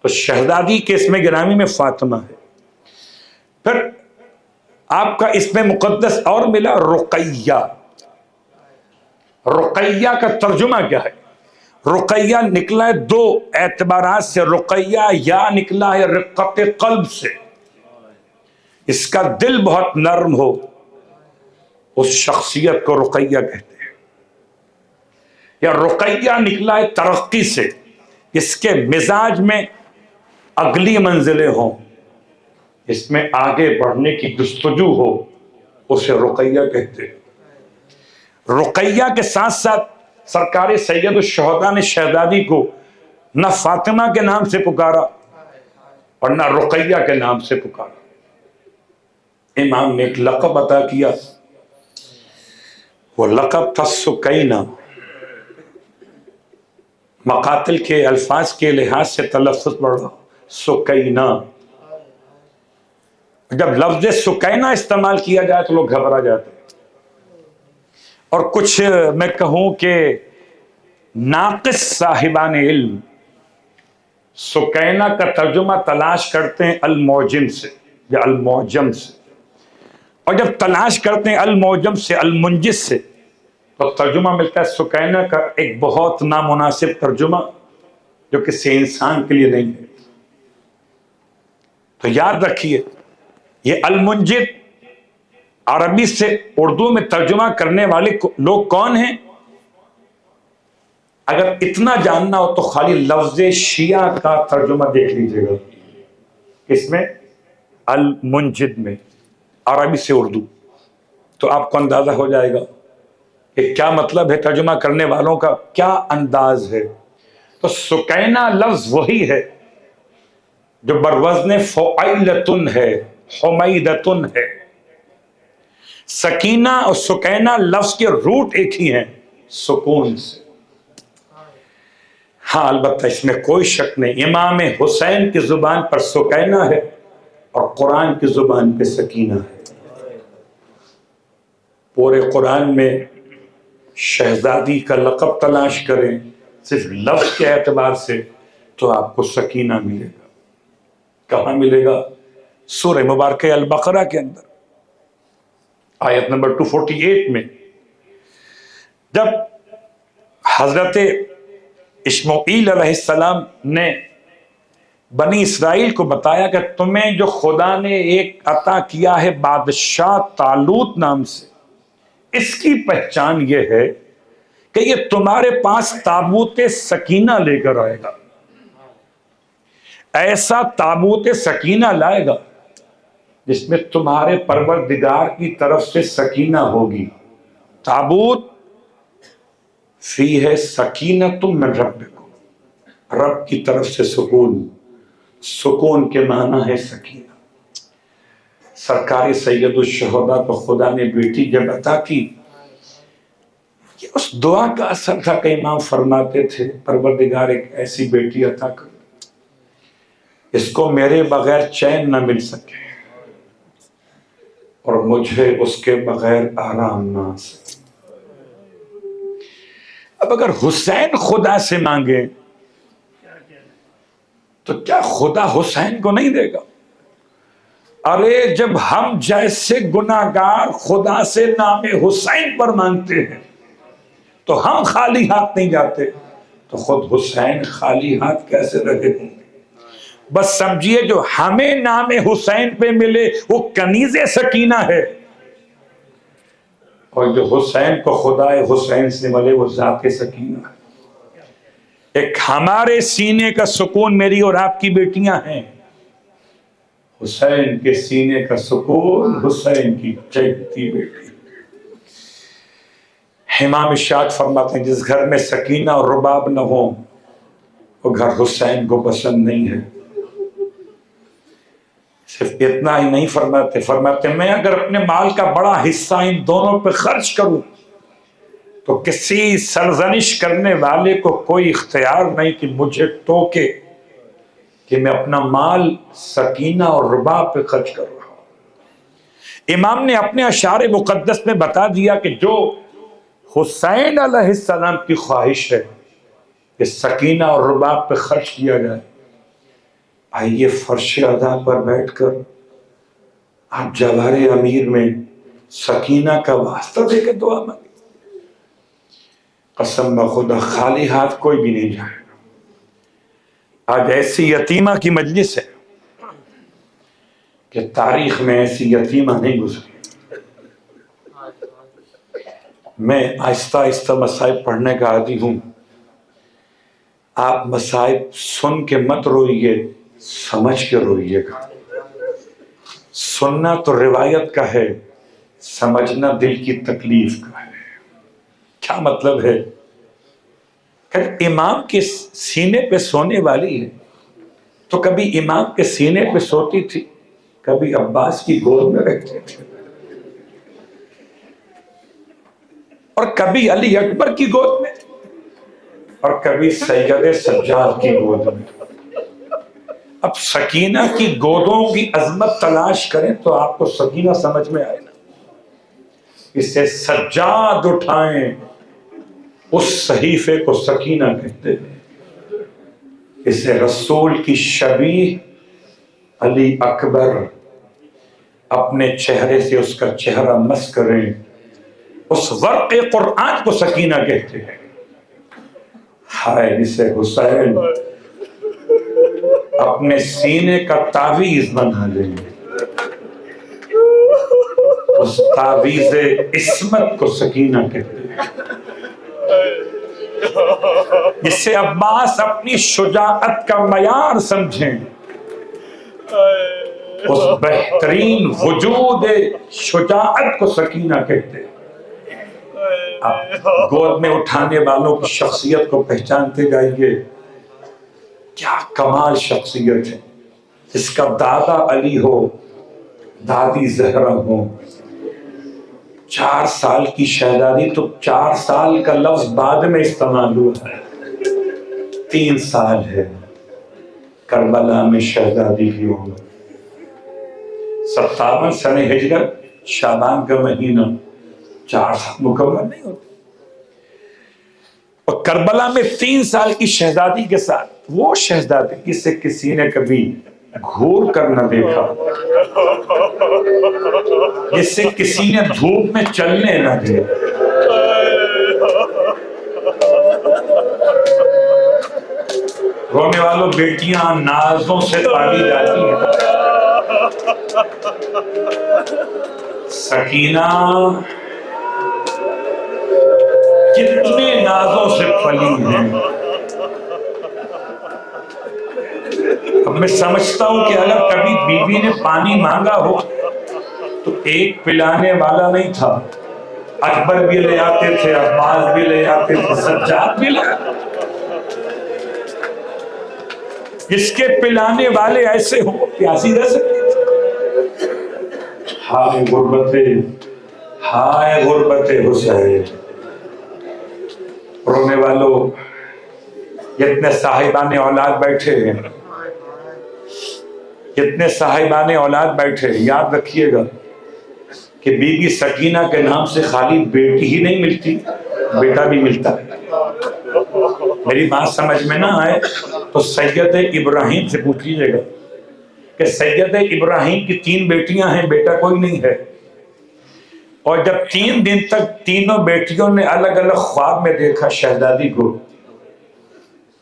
Speaker 2: تو شہزادی کے اسم گرامی میں فاطمہ ہے۔ پھر آپ کا اسم مقدس اور ملا رقیہ۔ رقیہ کا ترجمہ کیا ہے؟ رقیہ نکلا ہے 2 اعتبارات سے، رقیہ یا نکلا ہے رقت قلب سے، اس کا دل بہت نرم ہو اس شخصیت کو رقیہ کہتے ہیں، یا رقیہ نکلا ہے ترقی سے، اس کے مزاج میں اگلی منزلیں ہوں، اس میں آگے بڑھنے کی جستجو ہو، اسے رقیہ کہتے ہیں۔ رقیہ کے ساتھ ساتھ سرکار سید الشہداء نے شہزادی کو نہ فاطمہ کے نام سے پکارا اور نہ رقیہ کے نام سے پکارا، امام نے ایک لقب عطا کیا، وہ لقب تھا سکینہ۔ مقاتل کے الفاظ کے لحاظ سے تلفظ پڑھا سکینہ۔ جب لفظ سکینہ استعمال کیا جائے تو لوگ گھبرا جاتے ہیں، اور کچھ میں کہوں کہ ناقص صاحبان علم سکینہ کا ترجمہ تلاش کرتے ہیں الموجم سے یا الموجم سے، اور جب تلاش کرتے ہیں الموجم سے المنجز سے تو ترجمہ ملتا ہے سکینہ کا ایک بہت نامناسب ترجمہ جو کسی انسان کے لیے نہیں ہے۔ تو یاد رکھیے یہ المنجد عربی سے اردو میں ترجمہ کرنے والے لوگ کون ہیں؟ اگر اتنا جاننا ہو تو خالی لفظ شیعہ کا ترجمہ دیکھ لیجئے گا، اس میں المنجد میں عربی سے اردو، تو آپ کو اندازہ ہو جائے گا کہ کیا مطلب ہے، ترجمہ کرنے والوں کا کیا انداز ہے۔ تو سکینہ لفظ وہی ہے جو بروزن فعیلتن ہے، حمیدتن ہے۔ سکینہ اور سکینہ لفظ کے روٹ ایک ہی ہیں، سکون سے۔ ہاں البتہ اس میں کوئی شک نہیں، امام حسین کی زبان پر سکینہ ہے اور قرآن کی زبان پہ سکینہ ہے۔ پورے قرآن میں شہزادی کا لقب تلاش کریں صرف لفظ کے اعتبار سے تو آپ کو سکینہ ملے گا۔ کہاں ملے گا؟ سورہ مبارکہ البقرہ کے اندر آیت نمبر 248 میں، جب حضرت اسماعیل علیہ السلام نے بنی اسرائیل کو بتایا کہ تمہیں جو خدا نے ایک عطا کیا ہے بادشاہ طالوت نام سے، اس کی پہچان یہ ہے کہ یہ تمہارے پاس تابوت سکینہ لے کر آئے گا، ایسا تابوت سکینہ لائے گا جس میں تمہارے پروردگار کی طرف سے سکینہ ہوگی۔ تابوت فی ہے سکینۃ من ربکم، رب کی طرف سے سکون، سکون کے معنی ہے سکینہ۔ سرکار سید الشہداء کو خدا نے بیٹی جب عطا کی، یہ اس دعا کا اثر تھا کہ امام فرماتے تھے پروردگار ایک ایسی بیٹی عطا کر اس کو میرے بغیر چین نہ مل سکے اور مجھے اس کے بغیر آرام نہ آ سکے۔ اب اگر حسین خدا سے مانگے تو کیا خدا حسین کو نہیں دے گا؟ ارے جب ہم جیسے گناہگار خدا سے نام حسین پر مانگتے ہیں تو ہم خالی ہاتھ نہیں جاتے، تو خود حسین خالی ہاتھ کیسے رہے ہوں گے؟ بس سمجھیے جو ہمیں نام حسین پہ ملے وہ کنیز سکینہ ہے، اور جو حسین کو خدا حسین سے ملے وہ ذات سکینہ ہے۔ ایک ہمارے سینے کا سکون میری اور آپ کی بیٹیاں ہیں، حسین کے سینے کا سکون حسین کی چہتی بیٹی۔ امام ارشاد فرماتے ہیں جس گھر میں سکینہ اور رباب نہ ہو وہ گھر حسین کو پسند نہیں ہے۔ صرف اتنا ہی نہیں فرماتے میں اگر اپنے مال کا بڑا حصہ ان دونوں پہ خرچ کروں تو کسی سرزنش کرنے والے کو کوئی اختیار نہیں کہ مجھے ٹوکے کہ میں اپنا مال سکینہ اور رباب پہ خرچ کر رہا ہوں۔ امام نے اپنے اشعار مقدس میں بتا دیا کہ جو حسین علیہ السلام کی خواہش ہے کہ سکینہ اور رباب پہ خرچ کیا جائے، آئیے فرش ادا پر بیٹھ کر آپ جوار امیر میں سکینہ کا واسطہ دے کے دعا مانگیں۔ قسم بخدا خالی ہاتھ کوئی بھی نہیں جائے گا۔ آج ایسی یتیمہ کی مجلس ہے کہ تاریخ میں ایسی یتیمہ نہیں گزری۔ میں آہستہ آہستہ مصائب پڑھنے کا عادی ہوں، آپ مصائب سن کے مت روئیے، سمجھ کے روئیے گا۔ سننا تو روایت کا ہے، سمجھنا دل کی تکلیف کا ہے۔ کیا مطلب ہے کہ امام کے سینے پہ سونے والی ہے تو کبھی امام کے سینے پہ سوتی تھی، کبھی عباس کی گود میں رہتی تھی، اور کبھی علی اکبر کی گود میں، اور کبھی سید سجاد کی گود میں۔ اب سکینہ کی گودوں کی عظمت تلاش کریں تو آپ کو سکینہ سمجھ میں آئے نا۔ اسے سجاد اٹھائیں، اس صحیفے کو سکینہ کہتے ہیں۔ اسے رسول کی شبیہ علی اکبر اپنے چہرے سے اس کا چہرہ مس کریں، اس ورق قرآن کو سکینہ کہتے ہیں۔ ہائے اسے حسین اپنے سینے کا تعویذ بنا لیں، اس تعویذ عصمت کو سکینہ کہتے ہیں۔ جسے عباس اپنی شجاعت کا معیار سمجھیں، اس بہترین وجود شجاعت کو سکینہ کہتے ہیں۔ آپ گود میں اٹھانے والوں کی شخصیت کو پہچانتے جائیے، کیا کمال شخصیت ہے۔ جس کا دادا علی ہو، دادی زہرا ہو، 4 سال کی شہزادی، تو 4 سال کا لفظ بعد میں استعمال ہوا ہے، 3 سال ہے کربلا میں شہزادی کی عمر۔ 57 سنہ ہجرت، شعبان کا مہینہ، 4 سال مکمل نہیں ہوتے، اور کربلا میں 3 سال کی شہزادی کے ساتھ، وہ شہزادی جسے کسی نے کبھی گھور کر نہ دیکھا، جسے کسی نے دھوپ میں چلنے نہ دیا، رونے والوں بیٹیاں نازوں سے پالی جاتی ہیں، سکینہ کتنے نازوں سے پلی ہیں۔ اب میں سمجھتا ہوں کہ اگر کبھی بیوی نے پانی مانگا ہو تو ایک پلانے والا نہیں تھا، اکبر بھی لے آتے تھے، عباس بھی لے آتے تھے، سجاد بھی لے آتے تھے۔ جس کے پلانے والے ایسے ہوں، پیاسی رہ سکتی تھی۔ ہائے غربت، ہائے غربت حسین۔ رونے والوں، جتنے صاحبان اولاد بیٹھے ہیں، جتنے صاحبان اولاد بیٹھے ہیں، یاد رکھیے گا کہ بی بی سکینہ کے نام سے خالی بیٹی ہی نہیں ملتی، بیٹا بھی ملتا ہے۔ میری بات سمجھ میں نہ آئے تو سید ابراہیم سے پوچھ لیجیے گا کہ سید ابراہیم کی 3 بیٹیاں ہیں، بیٹا کوئی نہیں ہے، اور جب 3 دن تک تینوں بیٹیوں نے الگ الگ خواب میں دیکھا شہزادی کو،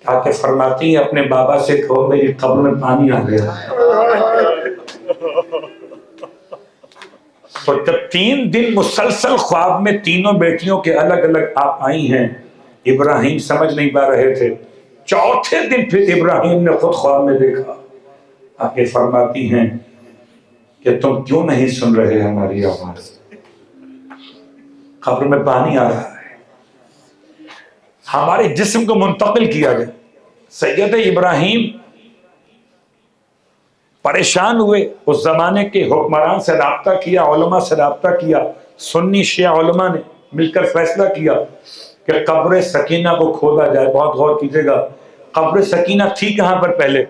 Speaker 2: آ کے فرماتی ہیں اپنے بابا سے کہو میری قبر میں پانی آ گیا۔ تو جب 3 دن مسلسل خواب میں تینوں بیٹیوں کے الگ الگ آپ آئی ہیں، ابراہیم سمجھ نہیں پا رہے تھے، 4تھے دن پھر ابراہیم نے خود خواب میں دیکھا، آ کے فرماتی ہیں کہ تم کیوں نہیں سن رہے ہماری آواز، قبر میں پانی آ رہا ہے، ہمارے جسم کو منتقل کیا گیا۔ سید ابراہیم پریشان ہوئے، اس زمانے کے حکمران سے رابطہ کیا، علماء سے رابطہ کیا، سنی شیعہ علماء نے مل کر فیصلہ کیا کہ قبر سکینہ کو کھودا جائے۔ بہت غور کیجئے گا، قبر سکینہ تھی کہاں پر پہلے؟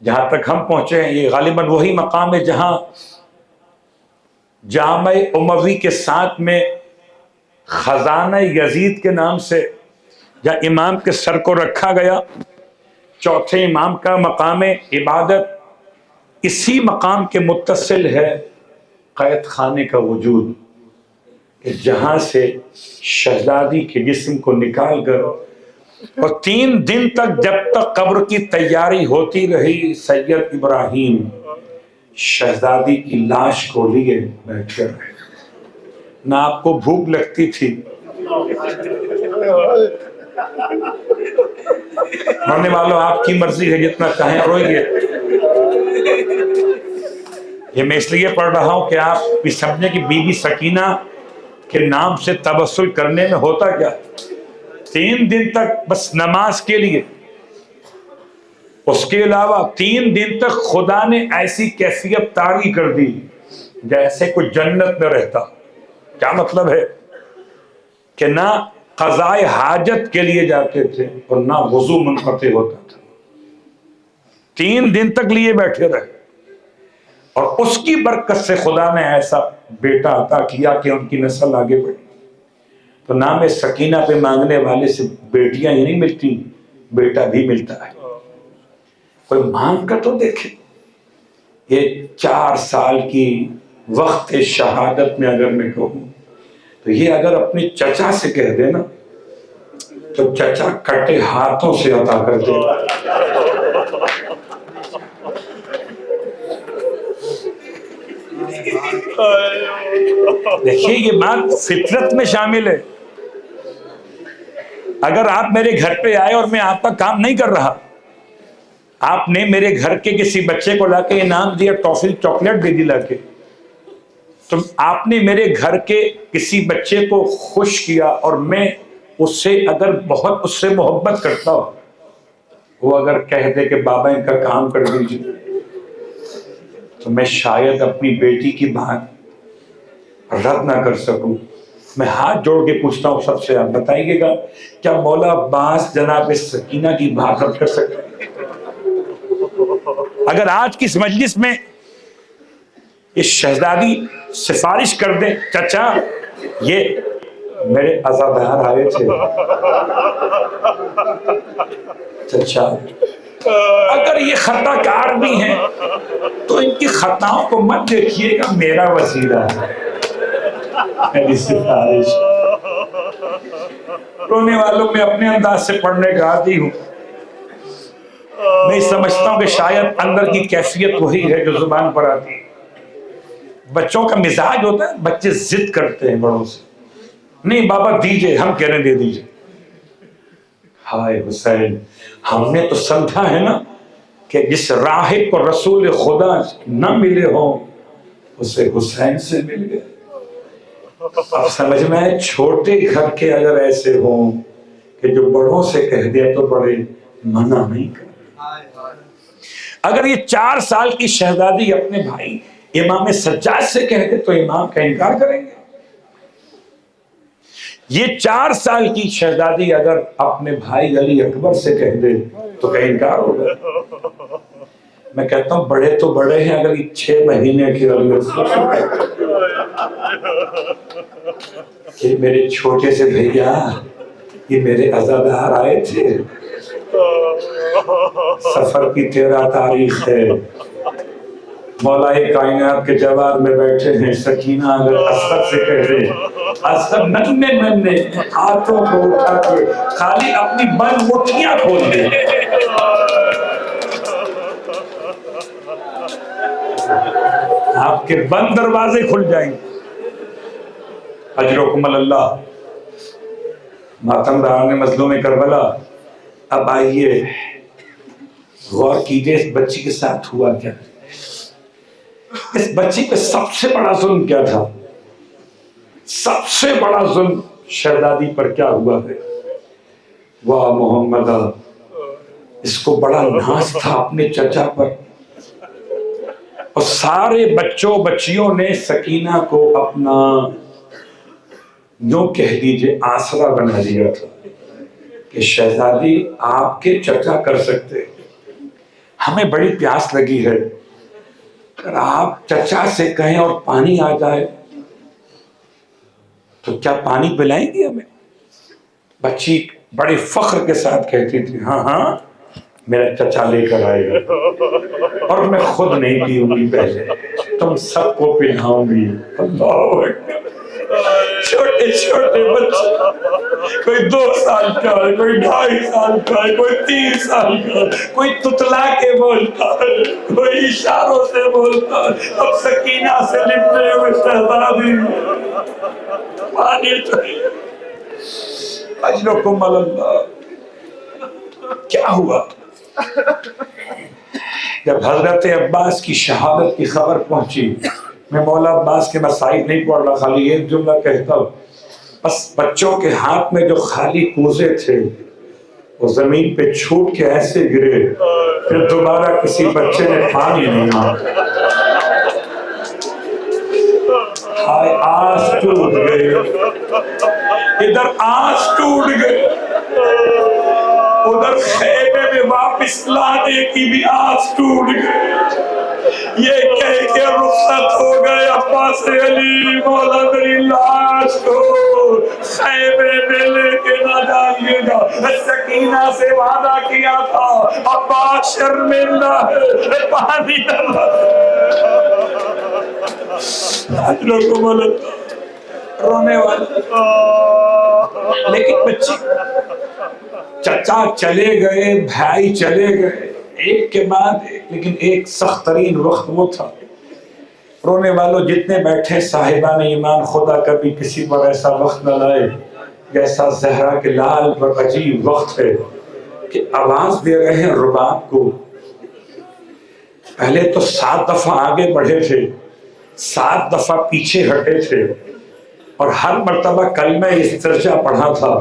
Speaker 2: جہاں تک ہم پہنچے ہیں یہ غالباً وہی مقام ہے جہاں جامع اموی کے ساتھ میں خزانہ یزید کے نام سے جہاں امام کے سر کو رکھا گیا، 4تھے امام کا مقام عبادت، اسی مقام کے متصل ہے قید خانے کا وجود، کہ جہاں سے شہزادی کے جسم کو نکال کر، اور 3 دن تک جب تک قبر کی تیاری ہوتی رہی، سید ابراہیم شہزادی کی لاش کو لیے بیٹھے رہے۔ نہ آپ کو بھوک لگتی تھی، رونے والوں آپ کی مرضی ہے، جتنا چاہیں روئیے۔ یہ میں اس لیے پڑھ رہا ہوں کہ آپ بھی سمجھیں کہ بی بی سکینہ کے نام سے تبسل کرنے میں ہوتا کیا۔ 3 دن تک بس نماز کے لیے، اس کے علاوہ 3 دن تک خدا نے ایسی کیفیت طاری کر دی جیسے کوئی جنت میں رہتا۔ کیا مطلب ہے؟ کہ نہ قضائے حاجت کے لیے جاتے تھے اور نہ وضو منقطع ہوتا تھا، 3 دن تک لیے بیٹھے رہے، اور اس کی برکت سے خدا نے ایسا بیٹا عطا کیا کہ ان کی نسل آگے بڑھی. تو نام سکینہ پہ مانگنے والے سے بیٹیاں ہی نہیں ملتی، بیٹا بھی ملتا ہے. کوئی مانگ کر تو دیکھے. یہ 4 سال کی وقت شہادت میں اگر میں کہوں تو یہ اگر اپنے چچا سے کہہ دے نا تو چچا کٹے ہاتھوں سے عطا کر دے. دیکھیے یہ بات فطرت میں شامل ہے. اگر آپ میرے گھر پہ آئے اور میں آپ کا کام نہیں کر رہا، آپ نے میرے گھر کے کسی بچے کو لا کے انعام دیا، ٹافی چاکلیٹ دے دی لا کے، تو آپ نے میرے گھر کے کسی بچے کو خوش کیا اور میں اس سے اگر بہت اس سے محبت کرتا ہوں، وہ اگر کہہ دے کہ بابا ان کا کام کر دیجیے، تو میں شاید اپنی بیٹی کی بات رد نہ کر سکوں. میں ہاتھ جوڑ کے پوچھتا ہوں سب سے، آپ بتائیے گا کیا مولا عباس جناب سکینہ کی بات رد کر سکتے ہیں؟ اگر آج کی اس مجلس میں یہ شہزادی سفارش کر دیں چچا یہ میرے عزادار آئے تھے، چچا اگر یہ خطا کار بھی ہیں تو ان کی خطاؤں کو مت دیکھیے گا، میرا وسیلہ ہے، میری سفارش. رونے والوں میں اپنے انداز سے پڑھنے کا عادی ہوں. میں سمجھتا ہوں کہ شاید اندر کی کیفیت وہی ہے جو زبان پر آتی ہے. بچوں کا مزاج ہوتا ہے، بچے ضد کرتے ہیں بڑوں سے، نہیں بابا دیجئے، ہم کہہ رہے ہیں دے دیجئے. ہائے حسین، ہم نے تو سمجھا ہے نا کہ جس راہب کو رسول خدا نہ ملے ہوں اسے حسین سے مل گئے. اب سمجھ میں آئے چھوٹے گھر کے اگر ایسے ہوں کہ جو بڑوں سے کہہ دیا تو بڑے منع نہیں کرتے. اگر یہ 4 سال کی شہزادی اپنے بھائی امام سجاد سے کہہ دے تو امام کا انکار کریں گے؟ یہ 4 سال کی شہزادی اگر اپنے بھائی علی اکبر سے کہہ دے تو کیا انکار ہوگا؟ میں کہتا ہوں بڑے تو بڑے ہیں، اگر یہ 6 مہینے کی علی اکبر کہ میرے چھوٹے سے بھیا یہ میرے عزادار آئے تھے، سفر کی 13 تاریخ ہے، مولا کائنات کے جوار میں بیٹھے ہیں. سکینہ اگر اصغر سے کہہ دے، اصغر ننھے ننھے ہاتھوں کو اٹھا کے خالی اپنی بند مٹھیاں کھول دے، آپ کے بند دروازے کھل جائیں گے. اجرکم اللہ. ماتم داران مظلوم کربلا، اب آئیے غور کیجئے اس بچی کے ساتھ ہوا کیا. اس بچی پہ سب سے بڑا ظلم کیا تھا؟ سب سے بڑا ظلم شہزادی پر کیا ہوا ہے؟ واہ محمد، اس کو بڑا ناز تھا اپنے چچا پر، اور سارے بچوں بچیوں نے سکینہ کو اپنا یوں کہہ دیجئے آسرا بنا دیا تھا کہ شہزادی آپ کے چچا کر سکتے، ہمیں بڑی پیاس لگی ہے، اگر آپ چچا سے کہیں اور پانی آ جائے تو کیا پانی پلائیں گے ہمیں؟ بچی بڑے فخر کے ساتھ کہتی تھی ہاں ہاں میرا چچا لے کر آئے گا، اور میں خود نہیں پیوں گی، پہلے تم سب کو پلاؤں گی. اللہ اکبر. چھوٹے چھوٹے بچے، کوئی 2 سال کا ہے، کوئی 2.5 سال کا ہے، کوئی 3 سال کا ہے، کوئی تتلا کے بولتا ہے، کوئی اشاروں سے بولتا ہے. اب سکینہ سے لپٹے ہوئے شہزادی پانی چاہیے. اجرکم اللہ. کیا ہوا جب حضرت عباس کی شہادت کی خبر پہنچی؟ میں مولا عباس کے مسائل نہیں پڑھ رہا، خالی ایک جملہ کہتا ہوں، بس بچوں کے ہاتھ میں جو خالی کوزے تھے وہ زمین پہ چھوٹ کے ایسے گرے، پھر دوبارہ کسی بچے نے پانی نہیں مانگا. ہائے آس ٹوٹ گئے، ادھر آس ٹوٹ گئے، ادھر خیمے میں واپس لانے کی بھی آس ٹوٹ گئی. یہ کہہ کے رخصت ہو گئے عباس علی مولا میری لاش کو خیمے میں لے کے نہ جائیے گا. سکینہ سے وعدہ کیا تھا عباس شرمندہ ہے پانی کو بولے رونے والے. لیکن بچی چچا چلے گئے بھائی چلے گئے ایک کے بعد ایک, لیکن ایک سخت ترین وقت وہ تھا. رونے والوں جتنے بیٹھے صاحبان ایمان خدا کبھی کسی پر ایسا وقت نہ لائے جیسا زہرا کے لال پر عجیب وقت ہے کہ آواز دے رہے ہیں رباب کو. پہلے تو 7 دفعہ آگے بڑھے تھے 7 دفعہ پیچھے ہٹے تھے اور ہر مرتبہ کلمہ استرجا پڑھا تھا.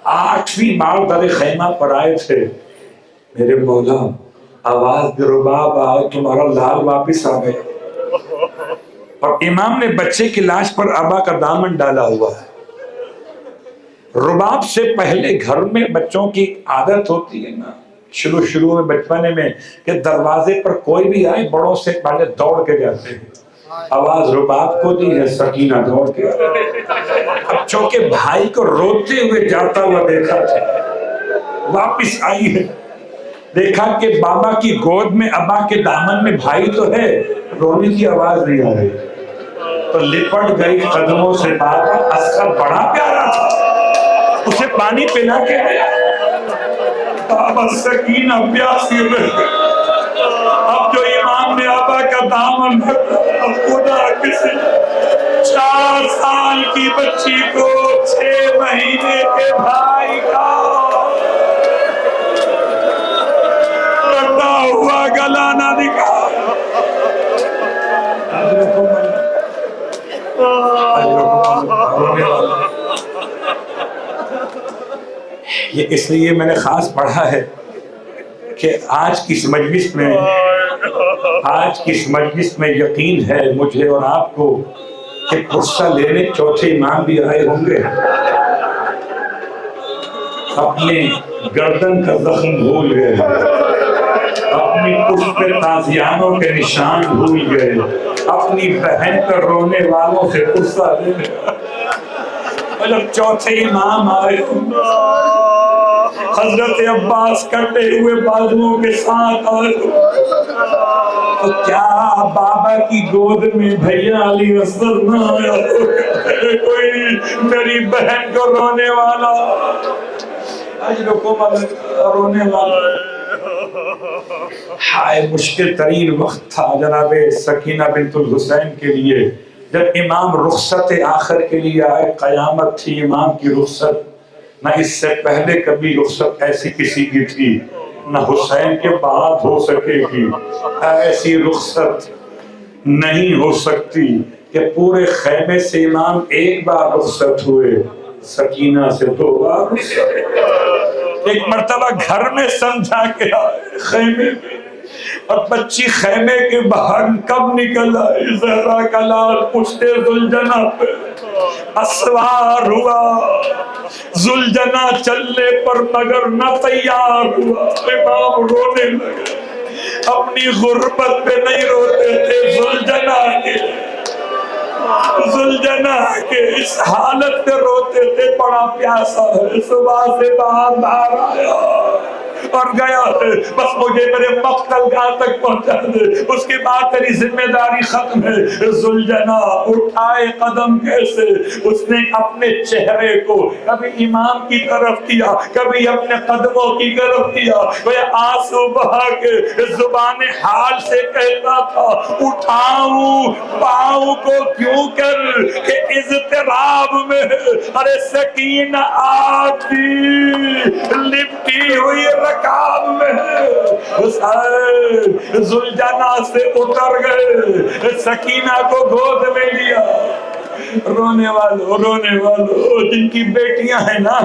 Speaker 2: 8ویں بار در خیمہ پر آئے تھے. میرے مولا آواز دے رباب آؤ تمہارا لال واپس آ گئے. اور امام نے بچے کی لاش پر ابا کا دامن ڈالا ہوا ہے. رباب سے پہلے گھر میں بچوں کی عادت ہوتی ہے نا شروع میں بچپنے میں کہ دروازے پر کوئی بھی آئے بڑوں سے پہلے دوڑ کے جاتے ہیں. آواز رباب کو دی ہے سکینہ دوڑ کے. اب چونکہ بھائی کو روتے ہوئے جاتا ہوا دیکھا تھا واپس آئی ہے. دیکھا کہ بابا کی گود میں ابا کے دامن میں بھائی تو ہے رونے کی آواز نہیں آ رہی تو لپٹ گئی قدموں سے. بابا اصغر بڑا پیارا تھا اسے پانی پلا کے آیا. بابا سکینہ پیاسی رہ گئی. اب جو امام نے ابا کا دامن اب خدا کسی 4 سال کی بچی کو 6 مہینے کے بھائی کا کٹا ہوا گلا نہ دکھا. یہ اس لیے میں نے خاص پڑھا ہے کہ آج کی اس مجلس میں یقین ہے مجھے اور آپ کو کہ غصہ لینے چوتھے امام بھی آئے ہوں گے. اپنے گردن کا زخم بھول گئے اپنی پشت پہ تازیانوں کے نشان بھول گئے اپنی بہن پر رونے والوں سے غصہ لینے. جب چوتھے امام آئے حضرت عباس کٹے ہوئے بازوؤں کے ساتھ آئے تو کیا بابا کی گود میں بھیا علی اصغر نہ آیا کوئی میری بہن کو رونے والا آج رونے والا. ہائے مشکل ترین وقت تھا جناب سکینہ بنت الحسین کے لیے جب امام رخصت آخر کے لیے آئے. قیامت تھی امام کی رخصت. نہ اس سے پہلے کبھی رخصت ایسی کسی کی تھی نہ حسین کے بعد ہو سکے گی. ایسی رخصت نہیں ہو سکتی کہ پورے خیمے سے امام ایک بار رخصت ہوئے سکینہ سے 2 بار رخصت. ایک مرتبہ گھر میں سمجھا کے آئے خیمے میں اور بچی خیمے کے باہر کب نکل آئی. زہرا کا لال پشتے ذوالجناح پہ اسوار ہوا. ذوالجناح چلنے پر مگر نہ تیار ہوا. امام رونے لگے. اپنی غربت پہ نہیں روتے تھے ذوالجناح کے اس حالت پہ روتے تھے. بڑا پیاسا ہے صبح سے باہر آیا اور گیا ہے بس مجھے میرے مقتل گاہ تک پہنچا دے اس کے بعد تیری ذمہ داری ختم ہے. ذوالجناح اٹھائے قدم کیسے اس نے اپنے چہرے کو کبھی امام کی طرف کیا کبھی اپنے قدموں کی طرف کیا. وہ آنسو بہا کے زبان حال سے کہتا تھا اٹھاؤں پاؤں کو کیوں کر کہ اضطراب میں ارے سکینہ آتی لپٹی ہوئی رکاب میں ذوالجناح سے اتر گئے سکینہ کو گود میں لیا. رونے والوں جن کی بیٹیاں ہیں نا،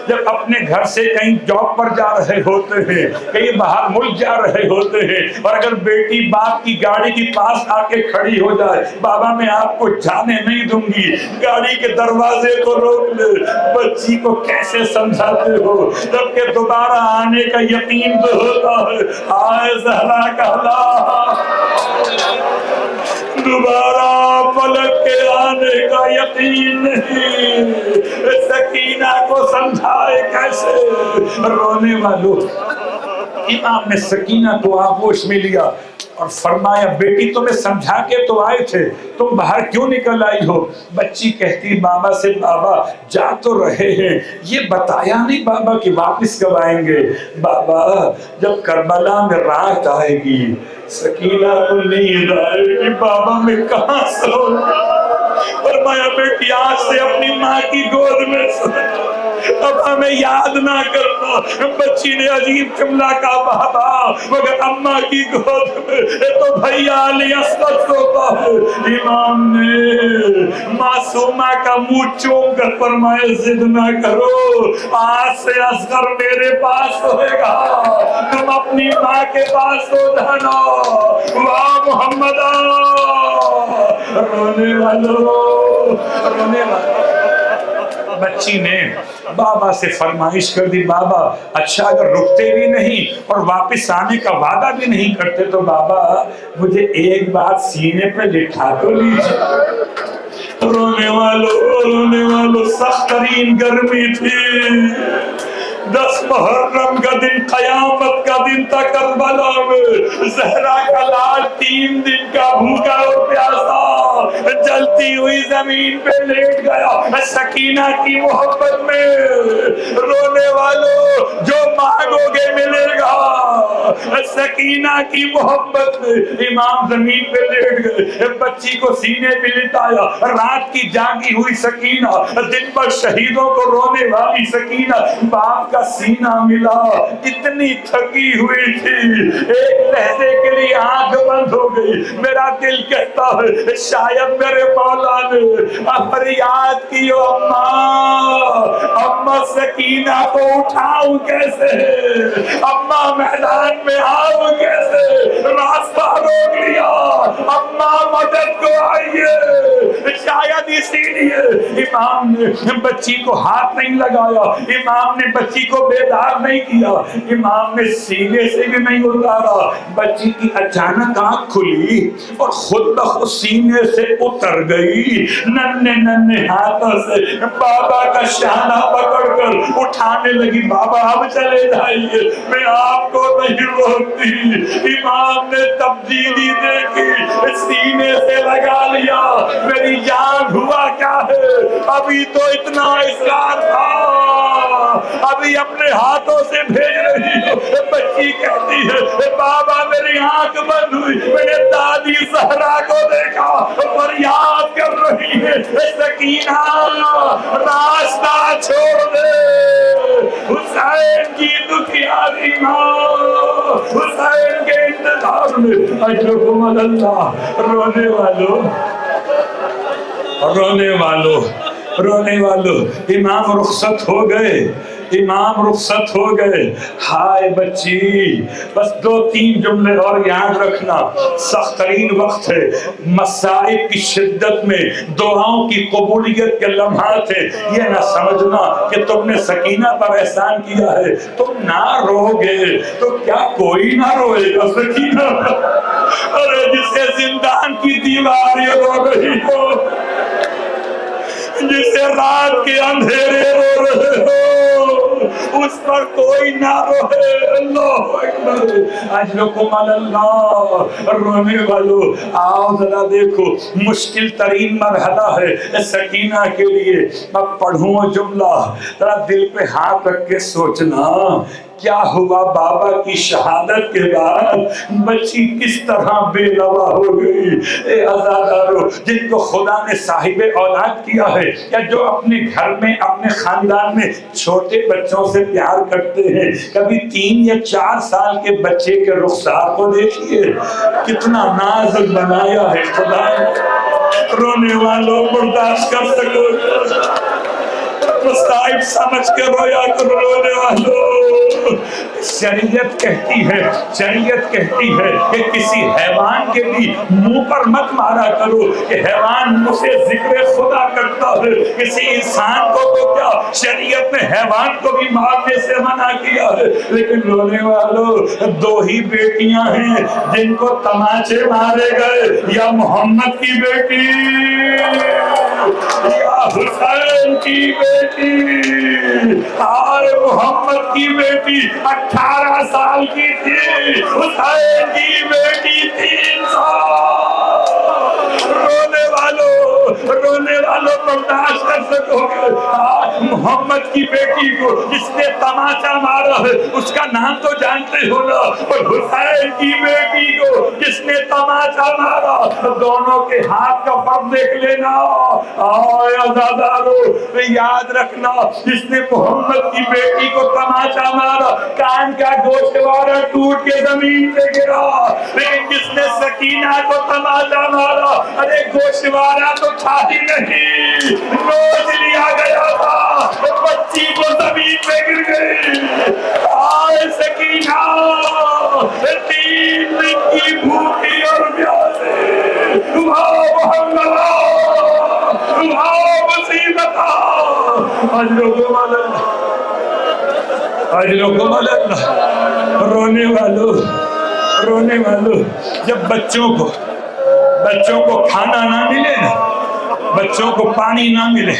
Speaker 2: جب اپنے گھر سے کہیں جاب پر جا رہے ہوتے ہیں، کہیں باہر ملک جا رہے ہوتے ہیں، اور اگر بیٹی باپ کی گاڑی کے پاس آ کے کھڑی ہو جائے، بابا میں آپ کو جانے نہیں دوں گی، گاڑی کے دروازے کو روک لے، بچی کو کیسے سمجھاتے ہو؟ جبکہ دوبارہ آنے کا یقین تو ہوتا ہے، آئے زہرا کہلا دوبارہ پلٹ کے آنے کا یقین نہیں، سکینہ کو سمجھائے کیسے؟ رونے والوں، امام نے سکینہ کو آغوش میں لیا اور فرمایا بیٹی تمہیں سمجھا کے تو آئے تھے، تم باہر کیوں نکل آئی ہو؟ بچی کہتی بابا سے بابا جا تو رہے ہیں، یہ بتایا نہیں بابا کہ واپس کب آئیں گے؟ بابا جب کربلا میں رات آئے گی، سکینہ کو نیند آئے گی، بابا میں کہاں سوؤں گا؟ فرمایا بیٹی آج سے اپنی ماں کی گود میں سو، اب ہمیں یاد نہ کرنا۔ بچی نے عجیب جملہ کہا بابا مگر اماں کی گود میں تو بھیا علی اصغر سوتا ہے۔ امام نے معصومہ کا منہ چوم کر فرمایا ضد نہ کرو، آج سے اصغر میرے پاس ہوئے گا، تم اپنی ماں کے پاس ہو جانا۔ واہ محمد، رونے والوں، رونے والوں۔ بچی نے بابا سے فرمائش کر دی بابا اچھا اگر رکتے بھی نہیں اور واپس آنے کا وعدہ بھی نہیں کرتے تو بابا مجھے ایک بات سینے پہ لٹھا تو لیجیے۔ رونے والوں سخت ترین گرمی تھی، 10 محرم کا دن، قیامت کا دن تھا کربلا میں، زہرا کا لال 3 دن کا بھوکا اور پیاسا جلتی ہوئی زمین پہ لیٹ گیا سکینہ کی محبت میں۔ رونے والوں جو مانگو گے ملے گا، سکینہ کی محبت میں۔ امام زمین پہ لیٹ گئے، بچی کو سینے پہ لٹایا، رات کی جاگی ہوئی سکینہ، دن پر شہیدوں کو رونے والی سکینہ، باپ کا سینہ ملا، اتنی تھکی ہوئی تھی، ایک لحظے کے لیے آنکھ بند ہو گئی۔ میرا دل کہتا ہے شاید میرے مولا نے فریاد کی اماں سکینہ کو اٹھاؤں کیسے، اماں میدان میں آؤں کیسے، راستہ روک لیا، اماں مدد کو آئیے۔ شاید اسی لیے امام نے بچی کو ہاتھ نہیں لگایا، امام نے بچی کو بیدار نہیں کیا، امام نے سینے سے بھی نہیں اتارا۔ بچی کی اچانک آنکھ کھلی اور خود بخود سینے سے اتر گئی، ننھے ہاتھوں سے بابا کا شانہ پکڑ کر اٹھانے لگی۔ بابا اب چلے جائیے، میں آپ کو نہیں روکتی۔ امام نے تبدیلی دیکھی، سینے سے لگا لیا، میری جان ہوا کیا ہے، ابھی تو اتنا اصرار تھا، ابھی اپنے ہاتھوں سے بھیج رہی ہو۔ بچی کہتی ہے بابا میری آنکھ بند ہوئی، میں نے دادی زہرا کو دیکھا فریاد کر رہی ہے سکینہ راستہ چھوڑ دے، حسین کی دکھیاری ماں حسین کے انتظار میں۔ اجرکم اللہ، رونے والوں امام رخصت ہو گئے، ہائے بچی بس 2-3 جملے اور یاد رکھنا، سخت ترین وقت ہے، مصائب کی شدت میں دعاؤں کی قبولیت کے لمحات ہیں، یہ نہ سمجھنا کہ تم نے سکینہ پر احسان کیا ہے، تم نہ رو گے تو کیا کوئی نہ روئے گا سکینہ؟ ارے جسے زندان کی دیواریں رو رہی ہو، جسے رات کے اندھیرے رو رہے ہو، اس پر کوئی نہ روئے۔ اللہ اکبر، اجرکم اللہ۔ رونے والوں آؤ ذرا دیکھو، مشکل ترین مرحلہ ہے سکینہ کے لیے۔ اب پڑھوں جملہ، ذرا دل پہ ہاتھ رکھ کے سوچنا کیا ہوا بابا کی شہادت کے بعد، بچی کس طرح بے نوا ہو گئی۔ اے عزادارو جن کو خدا نے صاحب اولاد کیا ہے، یا جو اپنے گھر میں اپنے خاندان میں چھوٹے بچوں سے پیار کرتے ہیں، کبھی 3 یا 4 سال کے بچے کے رخسار کو دیکھیے، کتنا نازک بنایا ہے خدا نے۔ رونے والوں برداشت کر سکو مصائب سمجھ کے رویا کرو رونے والوں. شریعت کہتی ہے کہ کسی حیوان کے بھی منہ پر مت مارا کرو کہ حیوان مجھ سے ذکر خدا کرتا ہے. کسی انسان کو تو کیا شریعت نے حیوان کو بھی مارنے سے منع کیا ہے. لیکن رونے والوں 2 ہی بیٹیاں ہیں جن کو تماچے مارے گئے, یا محمد کی بیٹی یا حسین کی بیٹی. اور محمد کی بیٹی 18 سال کی تھی, حسین کی بیٹی 3 سال. رونے والوں برداشت کر سکو گے. محمد کی بیٹی کو جس نے تماچا مارا ہے اس کا نام تو جانتے ہو نا, اور حسین کی بیٹی کو جس نے تماچا مارا دونوں کے ہاتھ کا فرق دیکھ لینا. عزادارو یاد رکھنا, جس نے محمد کی بیٹی کو تماچا مارا کان کا گوشوارہ ٹوٹ کے زمین پہ گرا, لیکن جس نے سکینہ کو تماچا مارا ارے گوشوارہ تو تھا ہی نہیں, نوچ لیا گیا تھا, بچی کو زمین پہ گر گئی. آئے سکینہ 3 دن کی بھوکی اور پیاسے, تمہارا محمد تمہارا مصیبت. اجرو کو مالک رونے والوں جب بچوں کو کھانا نہ ملے نا, بچوں کو پانی نہ ملے,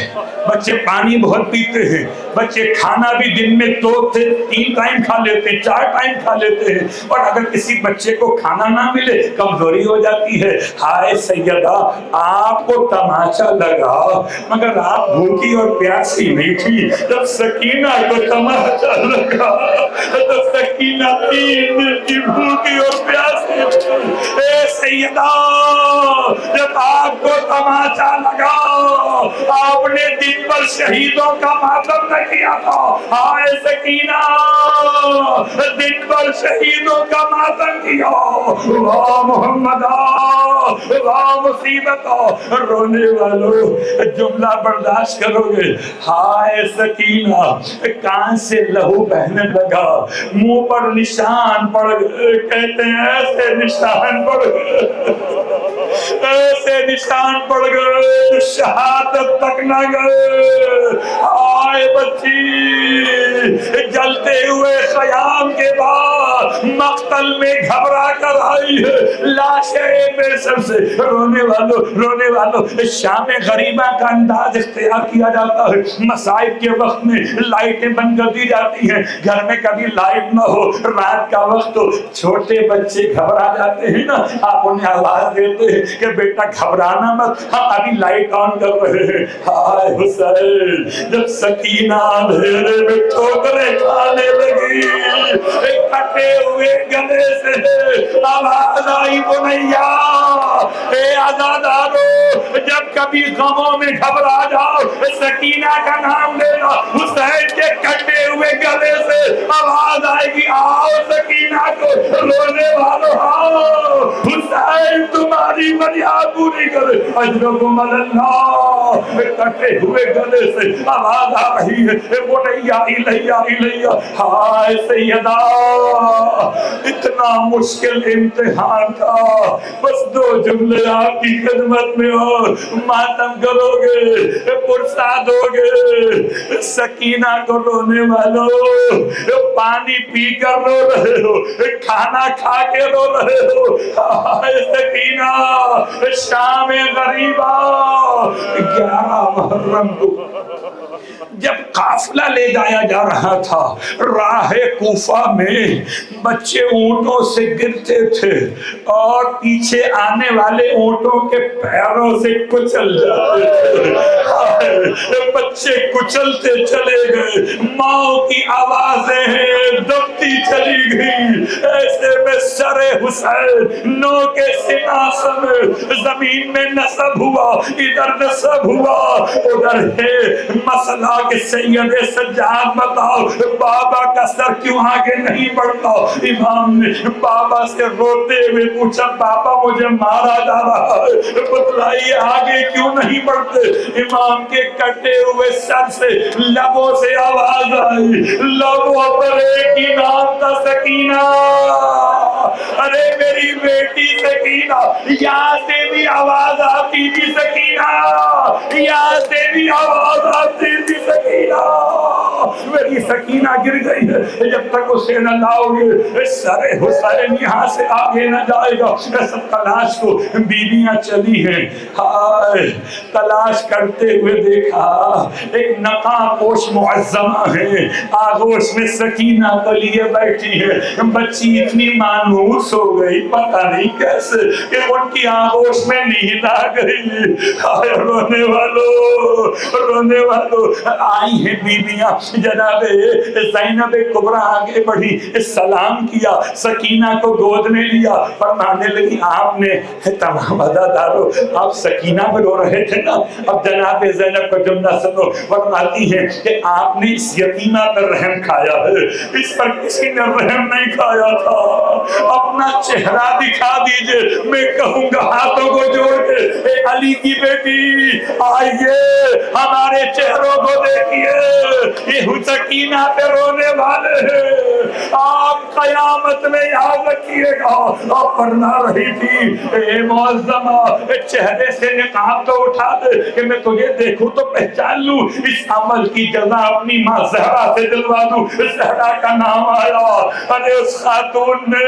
Speaker 2: بچے پانی بہت پیتے ہیں, بچے کھانا بھی دن میں 2 سے 3 ٹائم کھا لیتے ہیں, 4 ٹائم کھا لیتے ہیں, اور اگر کسی بچے کو کھانا نہ ملے کمزوری ہو جاتی ہے. ہائے سیدہ آپ کو تماچا لگا مگر آپ بھوکی اور پیاسی نہیں تھی. جب سکینہ کو تماچا لگا تو سکینہ 3 دن کی بھوکی اور پیاسی. اے سیدہ جب آپ کو تماچا لگا آپ نے دن پر شہیدوں کا ماتم نہ کیا تھا. ہائے سکینہ دن پر شہیدوں کا ماتم کیا. واہ محمد واہ مصیبت. رونے والوں جملہ برداشت کرو گے. ہائے سکینہ کان سے لہو بہنے لگا, منہ پر نشان پڑ گئے. کہتے ہیں ایسے نشان پڑ گئے, ایسے نشان پڑ گئے شہادت تک نہ گئے. آئے بچی جلتے ہوئے خیام کے بعد مقتل میں گھبرا کر آئی ہے, لاشیں بے سر سے. رونے والوں شام غریبہ کا انداز اختیار کیا جاتا ہے. مصائب کے وقت میں لائٹیں بند کر دی جاتی ہیں, گھر میں کبھی لائٹ نہ ہو رات کا وقت ہو, چھوٹے بچے گھبرا جاتے ہیں نا, آپ انہیں آواز دیتے ہیں کہ بیٹا گھبرانا مت, ہم ابھی لائٹ آن کر رہے ہیں. ہائے حسین جب سکینہ اندھیرے میں ٹھوکریں کھانے لگی, کٹے ہوئے گلے سے آواز آئی بنیا اے عزادارو جب کبھی غموں میں گھبرا جاؤ سکینہ کا نام لینا, حسین کے کٹے ہوئے گلے سے آواز آئے گی آؤ سکینہ کو. رونے والوں آؤ حسین تمہاری فریاد پوری کرے. اجرکم اللہ کٹے ہوئے گلے سے آواز آ رہی ہے بنیا الیہ الیہ. ہائے سیدہ اتنا مشکل امتحان تھا, بس 2 جملے آپ کی خدمت میں اور ماتم کرو گے پرساد ہو گے. سکینہ کو رونے والوں پانی پی کر رو رہے ہو, کھانا کھا کے رو رہے ہو. سکینہ شام غریبہ 11 محرم کو جب قافلہ لے جایا جا رہا تھا, راہ کوفہ میں بچے اونٹوں سے گرتے تھے اور پیچھے آنے والے اونٹوں کے پیروں سے کچل جاتے تھے. بچے کچلتے چلے گئے, ماں کی آوازیں دبتی چلی گئی. ایسے میں سر حسین نو کے سینہ سمیت زمین میں نصب ہوا، ادھر نصب ہوا ادھر ہے مسئلہ کہ سید سجاد بتاؤ بابا کا سر کیوں آگے نہیں بڑھتا؟ امام نے بابا سے روتے ہوئے پوچھا بابا مجھے مارا جا رہا ہے، بتلائیے آگے کیوں نہیں بڑھتے؟ امام کے کٹے ہوئے سر سے لبوں سے آواز آئی، لبوں پر ایک ہی نام تھا سکینہ، ارے میری بیٹی سکینہ، یہاں سے بھی آواز آتی تھی سکینہ، یہاں سے بھی آواز آتی تھی سکینہ، میری سکینہ گر گئی ہے، جب تک اسے نہ لاؤ گے سر حسین یہاں سے آگے نہ جائے گا۔ سب تلاش کو بیویاں چلی ہیں، ہائے تلاش کرتے ہوئے دیکھا ایک نقاب پوش معظمہ ہے، آغوش میں سکینہ کو لیے بیٹھی ہے، بچی اتنی مانوس ہو گئی پتہ نہیں کیسے کہ ان کی آغوش میں نیند آ گئی، ہائے رونے والوں آئی ہیں بیویاں، جناب زینب کبریٰ آگے بڑھی، سلام کیا، سکینہ کو گود میں لیا، فرمانے لگی آپ نے تمام عزادارو آپ سکینہ میں رو رہے تھے نا، اب جناب زینب کو جملہ سنو، فرماتی ہے کہ آپ نے اس یتیمہ پر رحم کھایا ہے، اس پر کسی نے رحم نہیں کھایا تھا، اپنا چہرہ دکھا دیجئے، میں کہوں گا ہاتھوں کو جوڑ کے اے علی کی بیٹی آئیے ہمارے چہروں کو دیکھیے، یہ سکینہ پہ رونے والے ہیں، آپ قیامت میں یاد رکھیے گا، آپ فرما رہی تھی اے معظمہ چہرے سے نقاب تو اٹھا دے کہ میں تجھے دیکھوں تو پہچان لوں، اس عمل کی جزا اپنی ماں زہرا سے دلوا دوں، زہرا کا نام آیا، ارے اس خاتون نے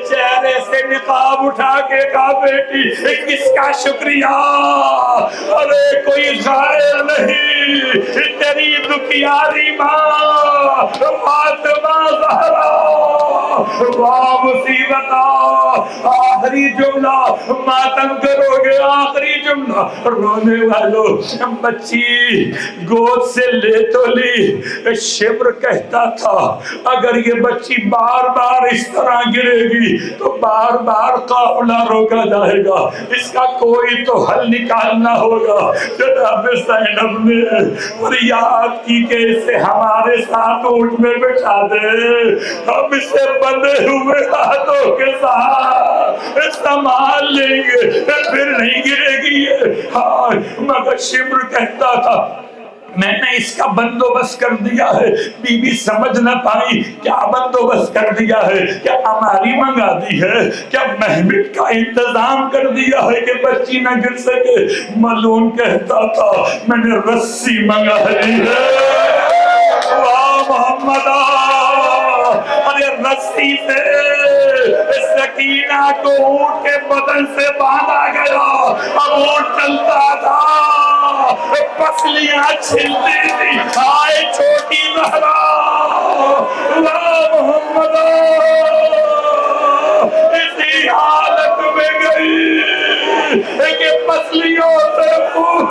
Speaker 2: چہرے سے نقاب اٹھا کے کہا بیٹی کس کا شکریہ، ارے کوئی غائر نہیں، تیری دکھیاری ماں فاطمہ زہرا، واہ مصیبت، آخری جملہ ماتم کرو گے، آخری جملہ رونے والوں، بچی گود سے لے تو لی، شبر کہتا تھا اگر یہ بچی بار بار اس طرح گرے گی تو بار بار قافلہ روکا جائے گا، اس کا کوئی تو حل نکالنا ہوگا۔ جناب زینب نے فریاد کی کہ اسے ہمارے ساتھ اونٹ میں بٹھا دے، ہم اسے بندھے ہوئے ہاتھوں کے ساتھ سنبھال لیں گے، پھر نہیں گرے گی، ہاں مگر شبر کہتا تھا میں نے اس کا بندوبست کر دیا ہے، بی بی سمجھ نہ پائی کیا بندوبست کر دیا ہے، کیا ہماری منگا دی ہے، کیا محمد کا انتظام کر دیا ہے کہ بچی نہ گر سکے، ملعون کہتا تھا میں نے رسی منگا لی ہے، واہ محمد، ارے رسی سے سکینہ کو اونٹ کے بدن سے باندھا گیا، اب اونٹ چلتا تھا، پسلیاں چھلتی تھی، آئے چھوٹی زہرا، واہ محمد، اسی حالت میں گئی کہ پسلیوں سے خون